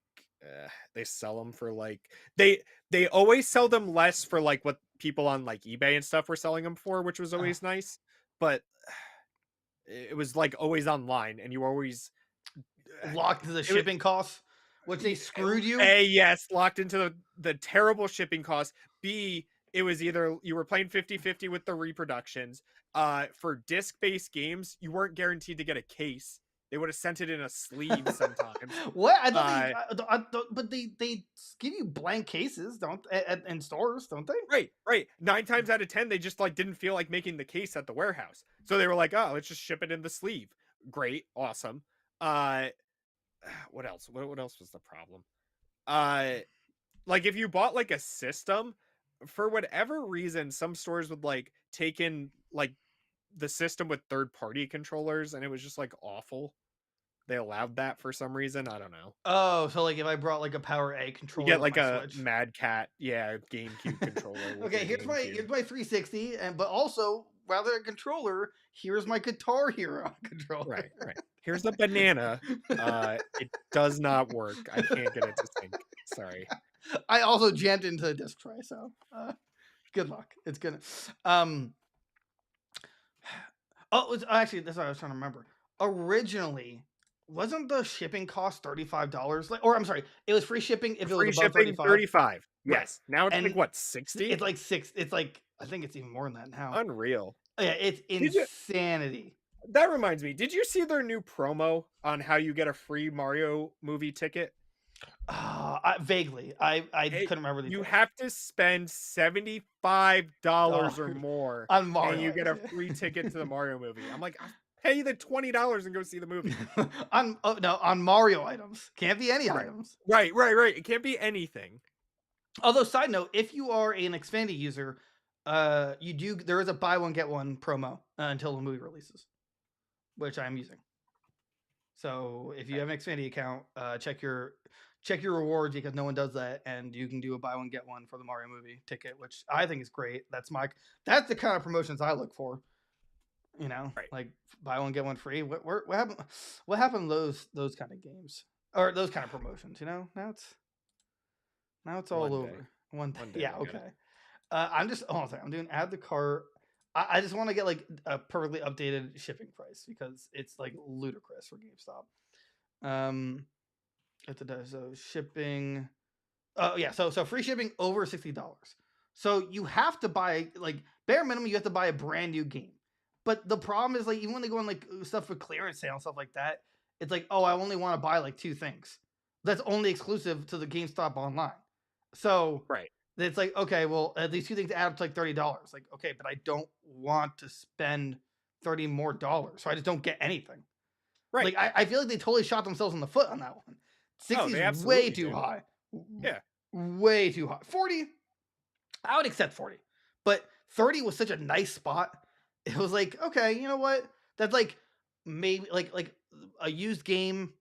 they sell them for like they always sell them less for like what people on like eBay and stuff were selling them for, which was always nice. but it was like always online, and you always locked to the shipping costs, which they screwed you. A, yes, locked into the terrible shipping costs. B, it was either you were playing 50-50 with the reproductions. For disc-based games, you weren't guaranteed to get a case. They would have sent it in a sleeve sometimes. What? I thought but they give you blank cases, don't in stores, don't they? Right. 9 times out of 10, they just like didn't feel like making the case at the warehouse, so they were like, "Oh, let's just ship it in the sleeve." Great, awesome. What else? What else was the problem? Like if you bought like a system, for whatever reason, some stores would like take in like the system with third-party controllers, and it was just like awful. They allowed that for some reason. I don't know. Oh, so like if I brought like a Power A controller, you get like a Switch. Mad Cat, GameCube controller. Okay, here's my 360, but also rather than a controller, here's my Guitar Hero controller. Right. Here's the banana. It does not work. I can't get it to sync. Sorry. I also jammed into the disc tray, so good luck. It's gonna. Actually, that's what I was trying to remember. Originally, wasn't the shipping cost $35? Or I'm sorry, it was free shipping if it was above 35. 35. Yes. Right. Now it's and like what, 60? It's like 6. It's like I think it's even more than that now. Unreal. Yeah, it's insanity. That reminds me. Did you see their new promo on how you get a free Mario movie ticket? Vaguely. I couldn't remember. You have to spend $75 or more on Mario, and you get a free ticket to the Mario movie. I'm like, I'll pay you the $20 and go see the movie. on Mario items. Can't be any items. Right. It can't be anything. Although, side note, if you are an Xfinity user, there is a buy one get one promo until the movie releases, which I'm using. So if you have an Xfinity account, check your rewards, because no one does that, and you can do a buy one get one for the Mario movie ticket, which I think is great. That's the kind of promotions I look for. Like buy one get one free. What happened? What happened to those kind of games or those kind of promotions? Now it's all over. One day. Yeah. Okay. I'm doing add the cart. I just want to get like a perfectly updated shipping price because it's like ludicrous for GameStop. So shipping. Oh yeah. So free shipping over $60. So you have to buy, like, bare minimum, you have to buy a brand new game. But the problem is, like, even when they go on like stuff for clearance sale and stuff like that, it's like, oh, I only want to buy like 2 things. That's only exclusive to the GameStop online. So it's like, okay, well, these 2 things add up to like $30. Like, okay, but I don't want to spend $30 more, so I just don't get anything. Right. Like, I feel like they totally shot themselves in the foot on that one. 60 is way too high. Yeah. Way too high. 40, I would accept 40. But 30 was such a nice spot. It was like, okay, you know what? That's like maybe like a used game,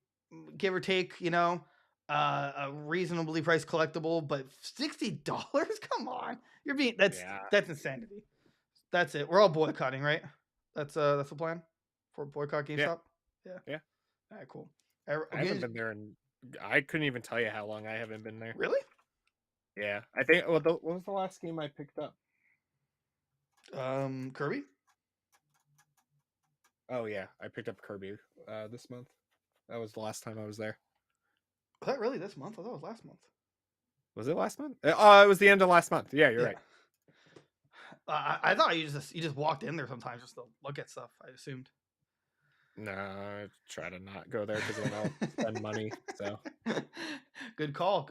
give or take, a reasonably priced collectible, but $60? Come on. That's insanity. That's it. We're all boycotting, right? That's the plan for boycott GameStop? Yeah. All right, cool. I haven't been there I couldn't even tell you how long I haven't been there. Really? Yeah. I think what was the last game I picked up? Kirby? Oh yeah, I picked up Kirby this month. That was the last time I was there. Was that really this month? I thought it was last month. Was it last month? It was the end of last month. Yeah, you're right. I thought you just walked in there sometimes just to look at stuff. I assumed. No, I try to not go there because then I'll spend money. So, good call.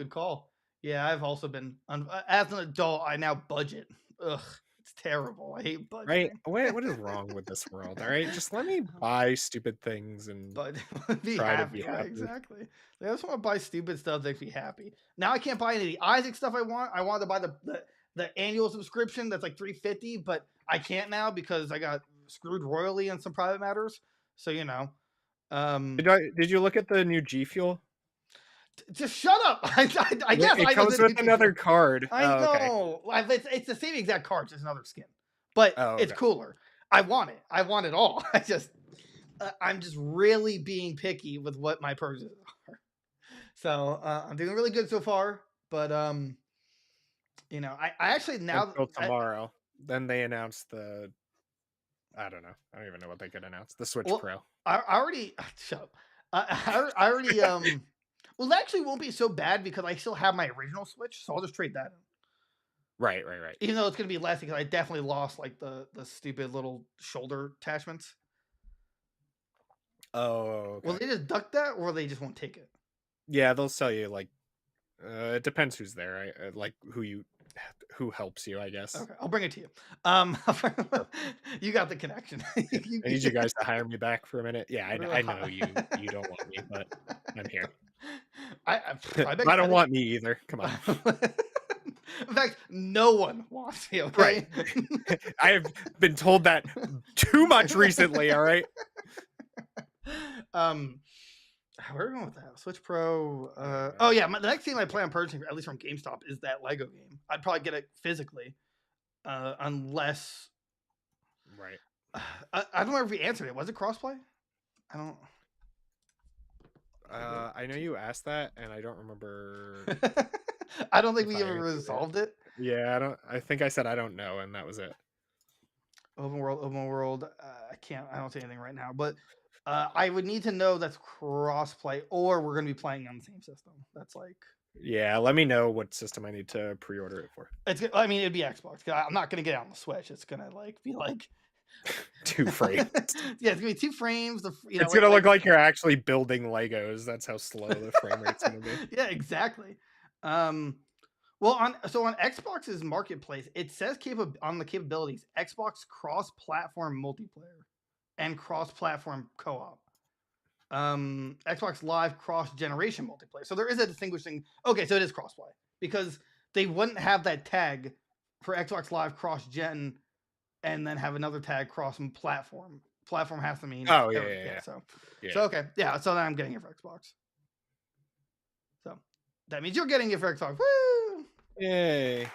Yeah, I've also been as an adult. I now budget. Ugh, it's terrible. I hate budgeting. Right? What is wrong with this world? All right, just let me buy stupid things and try to be happy. Right, exactly. I just want to buy stupid stuff that makes me happy. Now I can't buy any of the Isaac stuff I want. I wanted to buy the annual subscription that's like $350, but I can't now because I got screwed royally in some private matters. So Did you look at the new G Fuel? Just shut up. I guess it comes with another card. I know. Okay. It's the same exact card, just another skin. But it's cooler. I want it. I want it all. I'm just really being picky with what my purchases are. So I'm doing really good so far. But I actually now until tomorrow. Then they announced the I don't know. I don't even know what they could announce. The Switch Well, Pro. I already shut up. I already Well, that actually won't be so bad because I still have my original Switch, so I'll just trade that in. Right. Even though it's gonna be less because I definitely lost like the stupid little shoulder attachments. Oh, okay. Will they just duck that, or they just won't take it? Yeah, they'll sell you like. It depends who's there. Like who helps you, I guess. Okay, I'll bring it to you. You got the connection. I need you guys to hire me back for a minute. Yeah, I know you don't want me, but I'm here. I don't want me either. Come on. In fact, no one wants me. Okay, right. I have been told that too much recently. All right. Where are we going with that? Switch Pro. Oh yeah, the next thing I plan on purchasing, at least from GameStop, is that Lego game. I'd probably get it physically, unless. Right. I don't remember if we answered it. Was it crossplay? I don't. I know you asked that, and I don't remember. I don't think we ever resolved it. Yeah, I think I said I don't know, and that was it. Open world. I don't say anything right now, but I would need to know that's crossplay, or we're going to be playing on the same system. That's like. Yeah, let me know what system I need to pre-order it for. I mean, it'd be Xbox. I'm not going to get it on the Switch. It's going to be like 2 frames. Yeah, it's gonna be 2 frames. It's gonna look like you're actually building Legos. That's how slow the frame rate's gonna be. Yeah, exactly. Well, on Xbox's marketplace, it says on the capabilities, Xbox cross-platform multiplayer and cross-platform co-op. Xbox Live cross-generation multiplayer. So there is a distinguishing. Okay, so it is crossplay because they wouldn't have that tag for Xbox Live cross-gen and then have another tag cross-platform. Platform has to mean. Oh yeah. So okay, yeah. So then I'm getting it for Xbox. So that means you're getting it for Xbox. Woo! Yay!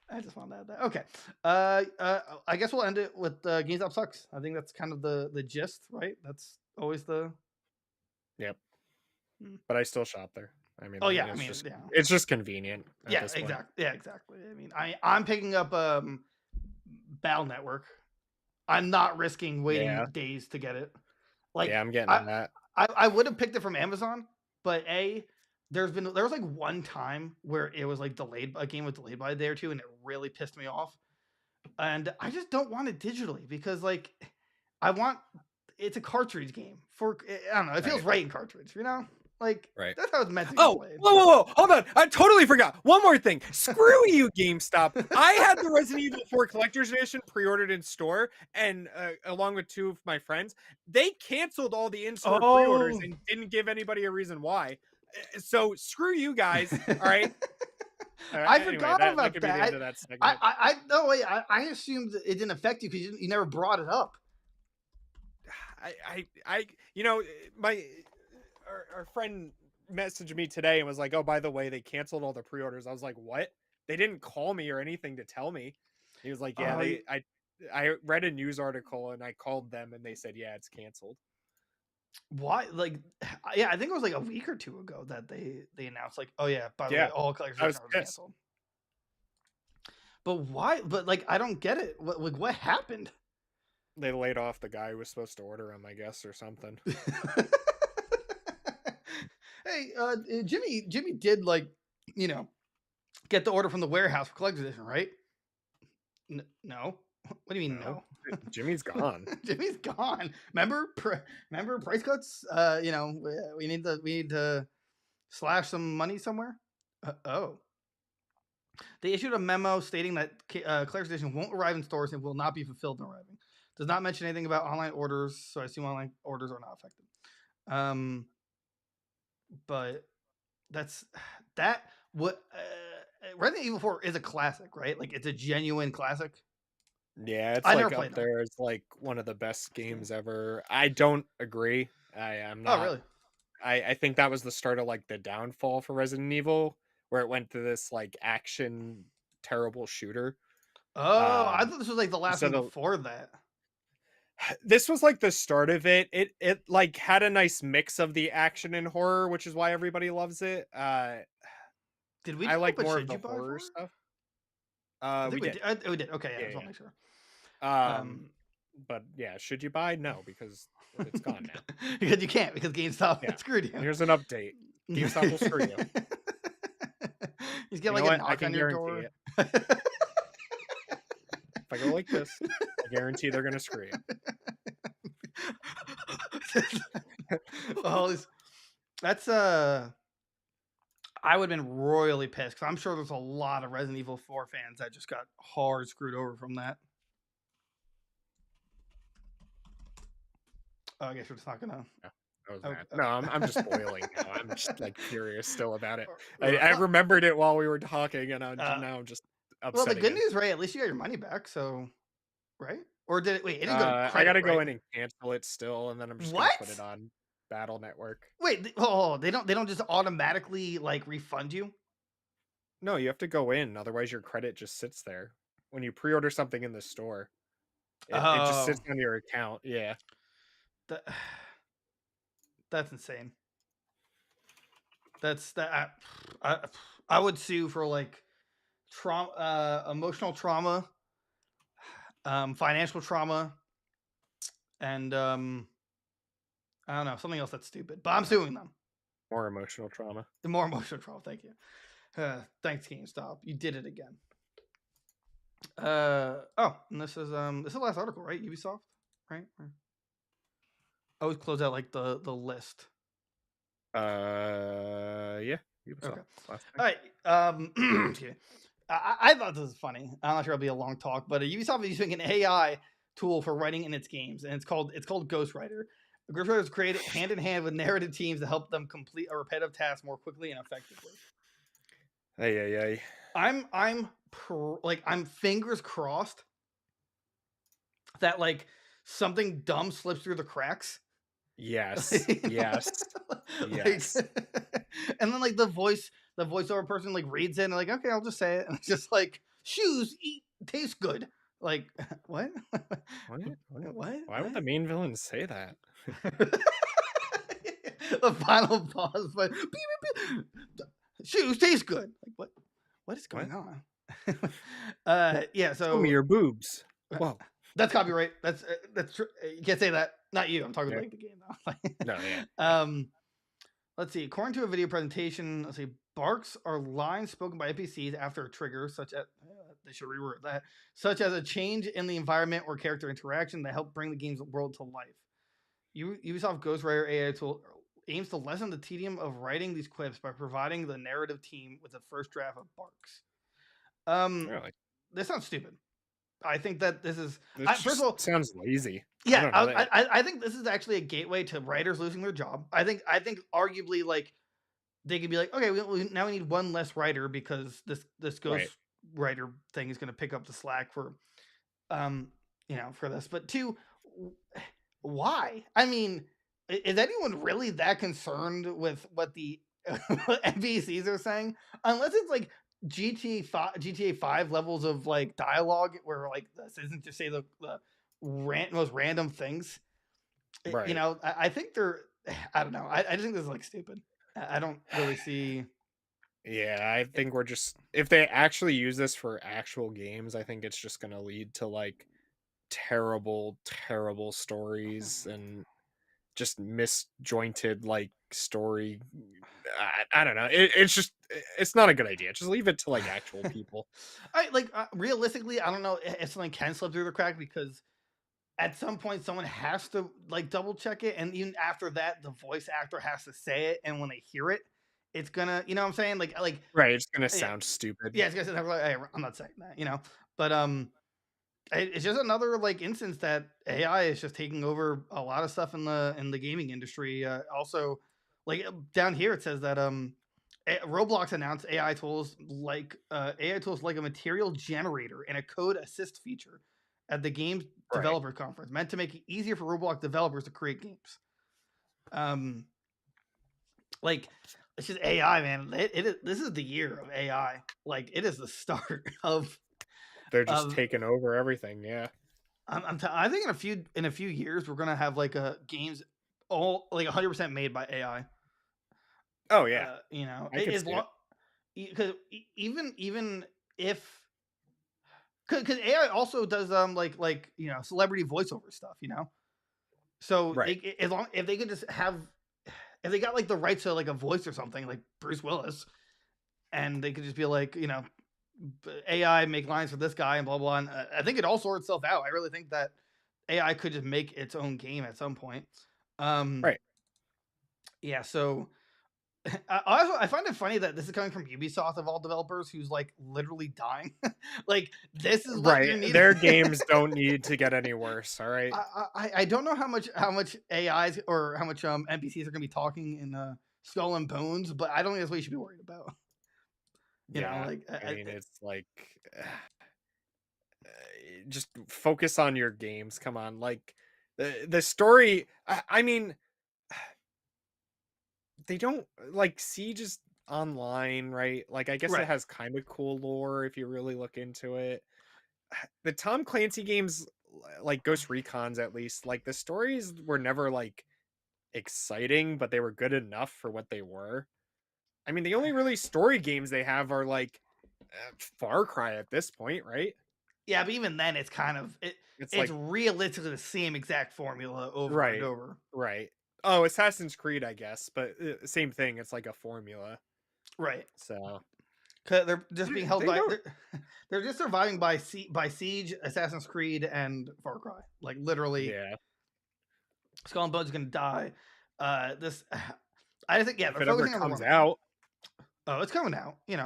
I just want to add that. Okay. I guess we'll end it with GameStop sucks. I think that's kind of the gist, right? That's always the. Yep. But I still shop there. I mean. Oh yeah. It's just convenient. Yeah. Exactly. Yeah. Exactly. I mean, I'm picking up Battle Network. I'm not risking waiting days to get it. Like, yeah, I'm getting that. I would have picked it from Amazon, but there was like one time where it was like delayed. A game was delayed by a day or two, and it really pissed me off. And I just don't want it digitally because like it's a cartridge game I don't know. It feels right in cartridge, you know. Like, that's how it's meant to be played. Whoa, hold on. I totally forgot. One more thing. Screw you, GameStop. I had the Resident Evil 4 Collector's Edition pre-ordered in store, and along with 2 of my friends, they canceled all the in-store pre-orders and didn't give anybody a reason why. So, screw you guys, all right? I forgot about that. I assumed it didn't affect you because you never brought it up. Our friend messaged me today and was like, "Oh, by the way, they canceled all the pre-orders." I was like, "What? They didn't call me or anything to tell me." He was like, "Yeah, I read a news article and I called them and they said, yeah, it's canceled." Why? Like, yeah, I think it was like a week or 2 ago that they announced like, "Oh yeah, by the way, all collectors are canceled." But why? But like, I don't get it. What happened? They laid off the guy who was supposed to order them, I guess, or something. Hey, Jimmy did get the order from the warehouse for collector's edition, right? No. What do you mean no? Jimmy's gone. Jimmy's gone. Remember price cuts? We need to slash some money somewhere. They issued a memo stating that collector's edition won't arrive in stores and will not be fulfilled in arriving. Does not mention anything about online orders, so I assume online orders are not affected. But Resident Evil 4 is a classic, right? Like, it's a genuine classic. Yeah, it's like up there. It's like one of the best games ever. I don't agree. I'm not. Oh, really? I think that was the start of like the downfall for Resident Evil, where it went to this like action terrible shooter. Oh, I thought this was like the last one before that. This was like the start of it. It like had a nice mix of the action and horror, which is why everybody loves it. Did we? I like more of the horror stuff. We did. We did. Okay, yeah, I just want to make sure. But yeah, should you buy? No, because it's gone now. Because you can't, because GameStop screwed you. Here's an update. GameStop will screw you. He's got like a knock on your door. It. If I go like this, I guarantee they're gonna screw you. Well, that's I would have been royally pissed because I'm sure there's a lot of Resident Evil 4 fans that just got hard screwed over from that. Oh, I guess we're just not gonna. Yeah, no, I'm just boiling now. I'm just like furious still about it. I remembered it while we were talking, and now I'm just upset. Well, the good news, Ray, at least you got your money back. So, right? Or did it? Wait, it didn't go to credit, I gotta go right? in and cancel it still, and then I'm just gonna put it on Battle Network. Wait, they don't just automatically like refund you? No, you have to go in, otherwise your credit just sits there. When you pre-order something in the store, it just sits on your account. Yeah. That's insane. That's that. I would sue for like trauma, emotional trauma, financial trauma, and I don't know, something else that's stupid. But I'm suing them. More emotional trauma. More emotional trauma. Thank you. Thanks, GameStop. You did it again. And this is the last article, right? Ubisoft, right? I always close out like the list. Yeah. Ubisoft. Okay. All right. Excuse me. I thought this was funny. I'm not sure it'll be a long talk, but Ubisoft is using an AI tool for writing in its games, and it's called Ghostwriter. Ghostwriter is created hand in hand with narrative teams to help them complete a repetitive task more quickly and effectively. Hey. I'm fingers crossed that like something dumb slips through the cracks. Yes. Yes. Yes. And then like the voiceover person like reads it and like, okay, I'll just say it. And it's just like, shoes taste good. Like, what? What? Why would the main villain say that? The final pause, but shoes taste good. Like, what is going on? Yeah. So show me your boobs. Whoa. That's copyright. That's true. You can't say that. Not you. I'm talking about the game now. No, yeah. Let's see. According to a video presentation, let's see. Barks are lines spoken by NPCs after a trigger, such as they should reword that, such as a change in the environment or character interaction that help bring the game's world to life. Ubisoft Ghostwriter AI tool aims to lessen the tedium of writing these quips by providing the narrative team with the first draft of Barks. Really? This sounds stupid. I think that this is first of all, sounds lazy. Yeah, I think this is actually a gateway to writers losing their job. I think arguably like they could be like, okay, now we need one less writer because this ghost writer thing is going to pick up the slack for, for this. But two, why? I mean, is anyone really that concerned with what the NPCs are saying? Unless it's like GTA 5 levels of like dialogue where like the citizens just say the most random things. Right. I think I don't know. I just think this is like stupid. I don't really see. Yeah, I think we're just, if they actually use this for actual games, I think it's just going to lead to like terrible stories and just misjointed like story. I don't know. It's not a good idea. Just leave it to like actual people. Realistically, I don't know if something can slip through the crack because at some point someone has to like double check it, and even after that, the voice actor has to say it, and when they hear it, it's gonna, you know what I'm saying? Like right, it's gonna sound stupid. Yeah, it's gonna sound like, hey, I'm not saying that, but it's just another like instance that AI is just taking over a lot of stuff in the gaming industry. Also, like down here it says that Roblox announced AI tools like a material generator and a code assist feature at the game's developer conference, meant to make it easier for Roblox developers to create games. Like it's just AI, man. This is the year of AI. Like it is the start of. They're just taking over everything. Yeah, I think in a few years we're gonna have like games all like 100% made by AI. Oh yeah, because even if because AI also does like celebrity voiceover stuff, So Right. as long if they could just have if they got like the rights to like a voice or something like Bruce Willis, and they could just be like AI make lines for this guy and blah blah. And I think it all sort itself out. I really think that AI could just make its own game at some point. Right. Yeah. So I find it funny that this is coming from Ubisoft of all developers, who's like literally dying. Like this is what you're Right. needing. Their games don't need to get any worse. All right. I don't know how much AIs or how much NPCs are gonna be talking in Skull and Bones, but I don't think that's what you should be worried about. I mean, it's like just focus on your games. Come on, like the story. I mean, they don't like Siege is online, right? Like, I guess Right. it has kind of cool lore if you really look into it. The Tom Clancy games, like Ghost Recon's at least, like the stories were never like exciting, but they were good enough for what they were. I mean, the only really story games they have are like Far Cry at this point, right? Yeah, but even then, it's kind of it's like realistically the same exact formula over and over. Right. Oh, Assassin's Creed, I guess, but same thing. It's like a formula. Right. So Cause they're just being held by they're just surviving by Siege, Assassin's Creed, and Far Cry. Like literally, yeah. Skull and Bones is gonna die. This I think if it ever comes out. Oh, it's coming out. You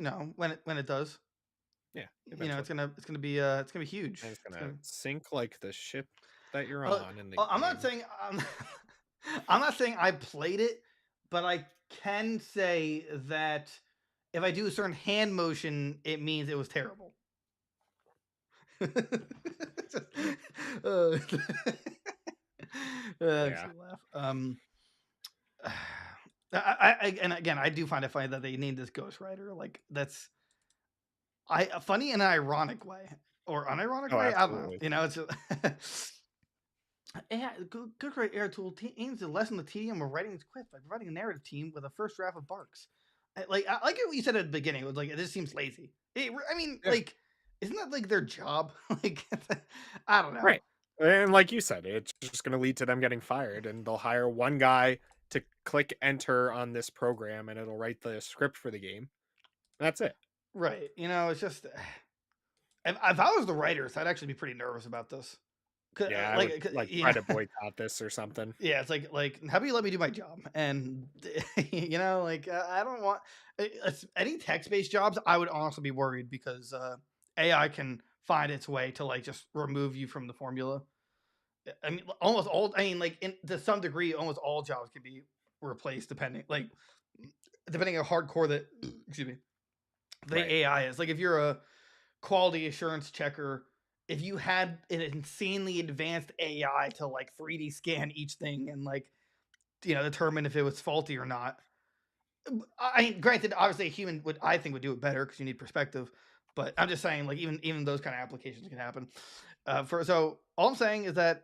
know when it does. Yeah, it's gonna be huge. And it's gonna sink like the ship that you're on. In the I'm not saying I'm not saying I played it, but I can say that if I do a certain hand motion, it means it was terrible. Yeah. And again, I do find it funny that they named this Ghost Rider. Like that's funny in an ironic way or unironic way. Absolutely. I don't know. It's just Good Great Air Tool aims to lessen the tedium of writing scripts by providing a narrative team with a first draft of barks. I like what you said at the beginning. It was like, it just seems lazy. Like, isn't that like their job? Like, I don't know. Right. And like you said, it's just going to lead to them getting fired, and they'll hire one guy to click enter on this program, and it'll write the script for the game. That's it. Right. It's just, if I was the writers, I'd actually be pretty nervous about this. Yeah, I would, try to boycott this or something. Yeah, it's like how about you let me do my job? And I don't want any text-based jobs. I would honestly be worried because AI can find its way to like just remove you from the formula. I mean, to some degree, almost all jobs can be replaced depending on how hardcore that AI is. Like if you're a quality assurance checker, if you had an insanely advanced AI to like 3D scan each thing and determine if it was faulty or not. I mean, granted, obviously a human would do it better because you need perspective. But I'm just saying, like even those kind of applications can happen. So all I'm saying is that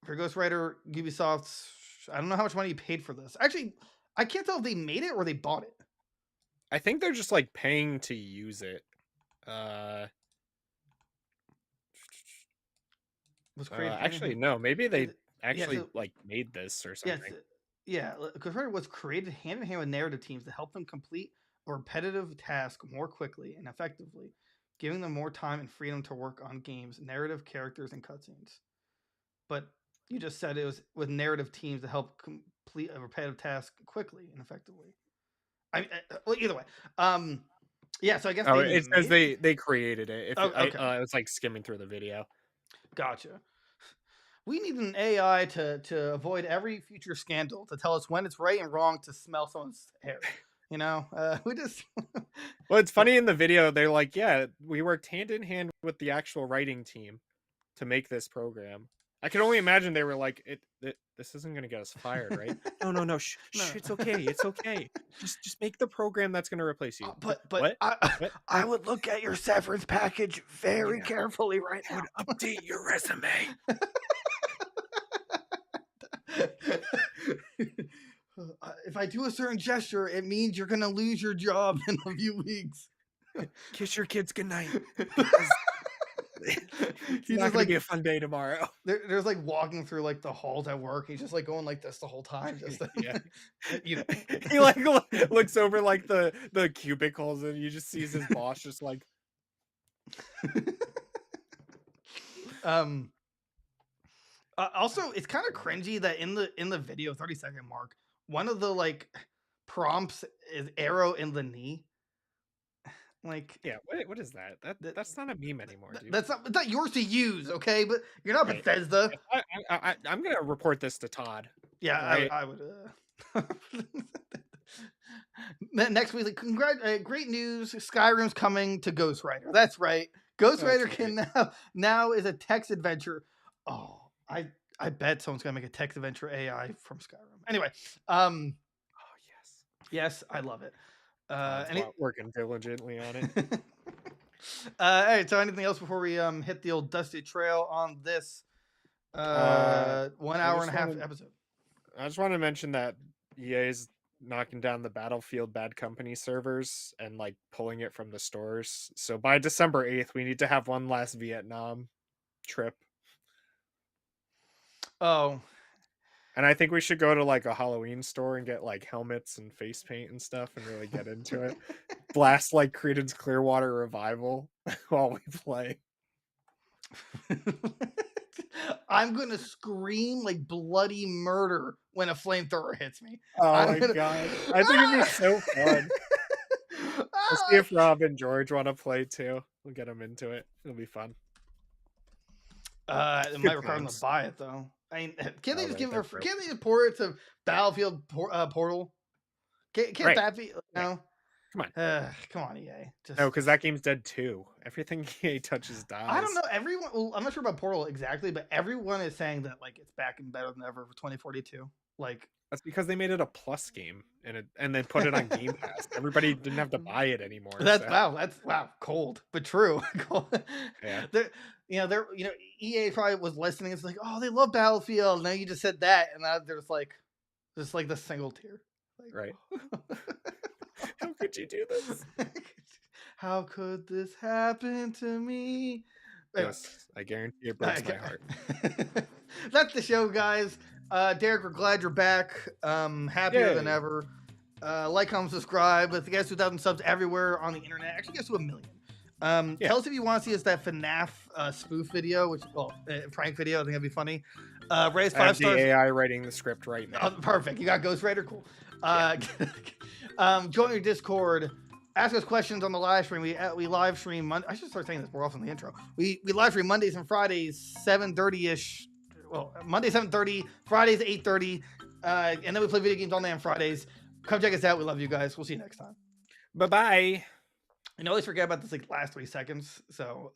for Ghost Rider, Ubisoft's, I don't know how much money you paid for this. Actually, I can't tell if they made it or they bought it. I think they're just like paying to use it. Was created actually no, maybe they actually made this or something. Yeah, Ghost Rider was created hand in hand with narrative teams to help them complete a repetitive task more quickly and effectively, giving them more time and freedom to work on games, narrative characters, and cutscenes. But you just said it was with narrative teams to help complete a repetitive task quickly and effectively. I mean, well, either way. Yeah, so I guess it says they created it. Okay. I was like skimming through the video. Gotcha. We need an AI to avoid every future scandal, to tell us when it's right and wrong to smell someone's hair. We just. Well, it's funny in the video. They're like, yeah, we worked hand in hand with the actual writing team to make this program. I can only imagine they were like, this isn't going to get us fired, right? No. Shh, it's okay. It's okay. Just make the program that's going to replace you. But what? I would look at your severance package very carefully right now. I would update your resume. If I do a certain gesture, it means you're going to lose your job in a few weeks. Kiss your kids goodnight. It's He's not just gonna be a fun day tomorrow. there's like walking through like the halls at work. He's just like going like this the whole time. Just Yeah. you know. He like looks over like the cubicles and you just sees his boss just like. Also, it's kind of cringy that in the video 30-second mark, one of the like prompts is arrow in the knee. Like, Yeah, what is that? That's not a meme anymore, dude. it's not yours to use, okay? But you're not Bethesda. I'm gonna report this to Todd. Yeah, right? I would. Next week, great news! Skyrim's coming to Ghost Rider. That's right. Ghost Rider can now is a text adventure. Oh, I bet someone's gonna make a text adventure AI from Skyrim. Anyway, oh yes, I love it. Working diligently on it. All right. So, anything else before we hit the old dusty trail on this 1 hour and a half episode? I just want to mention that EA's knocking down the Battlefield Bad Company servers and like pulling it from the stores. So by December 8th, we need to have one last Vietnam trip. Oh. And I think we should go to like a Halloween store and get like helmets and face paint and stuff and really get into it. Blast like Creedence Clearwater Revival while we play. I'm going to scream like bloody murder when a flamethrower hits me. Oh my God. I think it'd be so fun. Let's see if Rob and George want to play too. We'll get them into it. It'll be fun. It might require them to buy it though. I mean, can't they just give it for? Can't they just port it to Battlefield Portal? Can't that be? No, come on, come on, EA. No, because that game's dead too. Everything EA touches dies. I don't know. Everyone, well, I'm not sure about Portal exactly, but everyone is saying that like it's back and better than ever for 2042. Like that's because they made it a plus game and then put it on Game Pass. Everybody didn't have to buy it anymore. That's cold but true. Yeah. EA probably was listening. It's like, oh, they love Battlefield. Now you just said that, and now there's like the single tier. Like, right. How could you do this? How could this happen to me? Yes, I guarantee it breaks my heart. That's the show, guys. Derek, we're glad you're back. Happier than ever. Like, comment, subscribe. Let's get 2,000 subs everywhere on the internet. Actually, get to 1 million. Tell us if you want to see us that FNAF spoof video, prank video. I think that'd be funny. Raise 5 stars. The AI writing the script right now. Oh, perfect. You got Ghost Rider. Cool. Join your Discord. Ask us questions on the live stream. We live stream. I should start saying this more often in the intro. We live stream Mondays and Fridays 7:30ish. Well, Monday 7:30, Fridays 8:30, and then we play video games all day on Fridays. Come check us out. We love you guys. We'll see you next time. Bye-bye. I always forget about this like last 3 seconds. So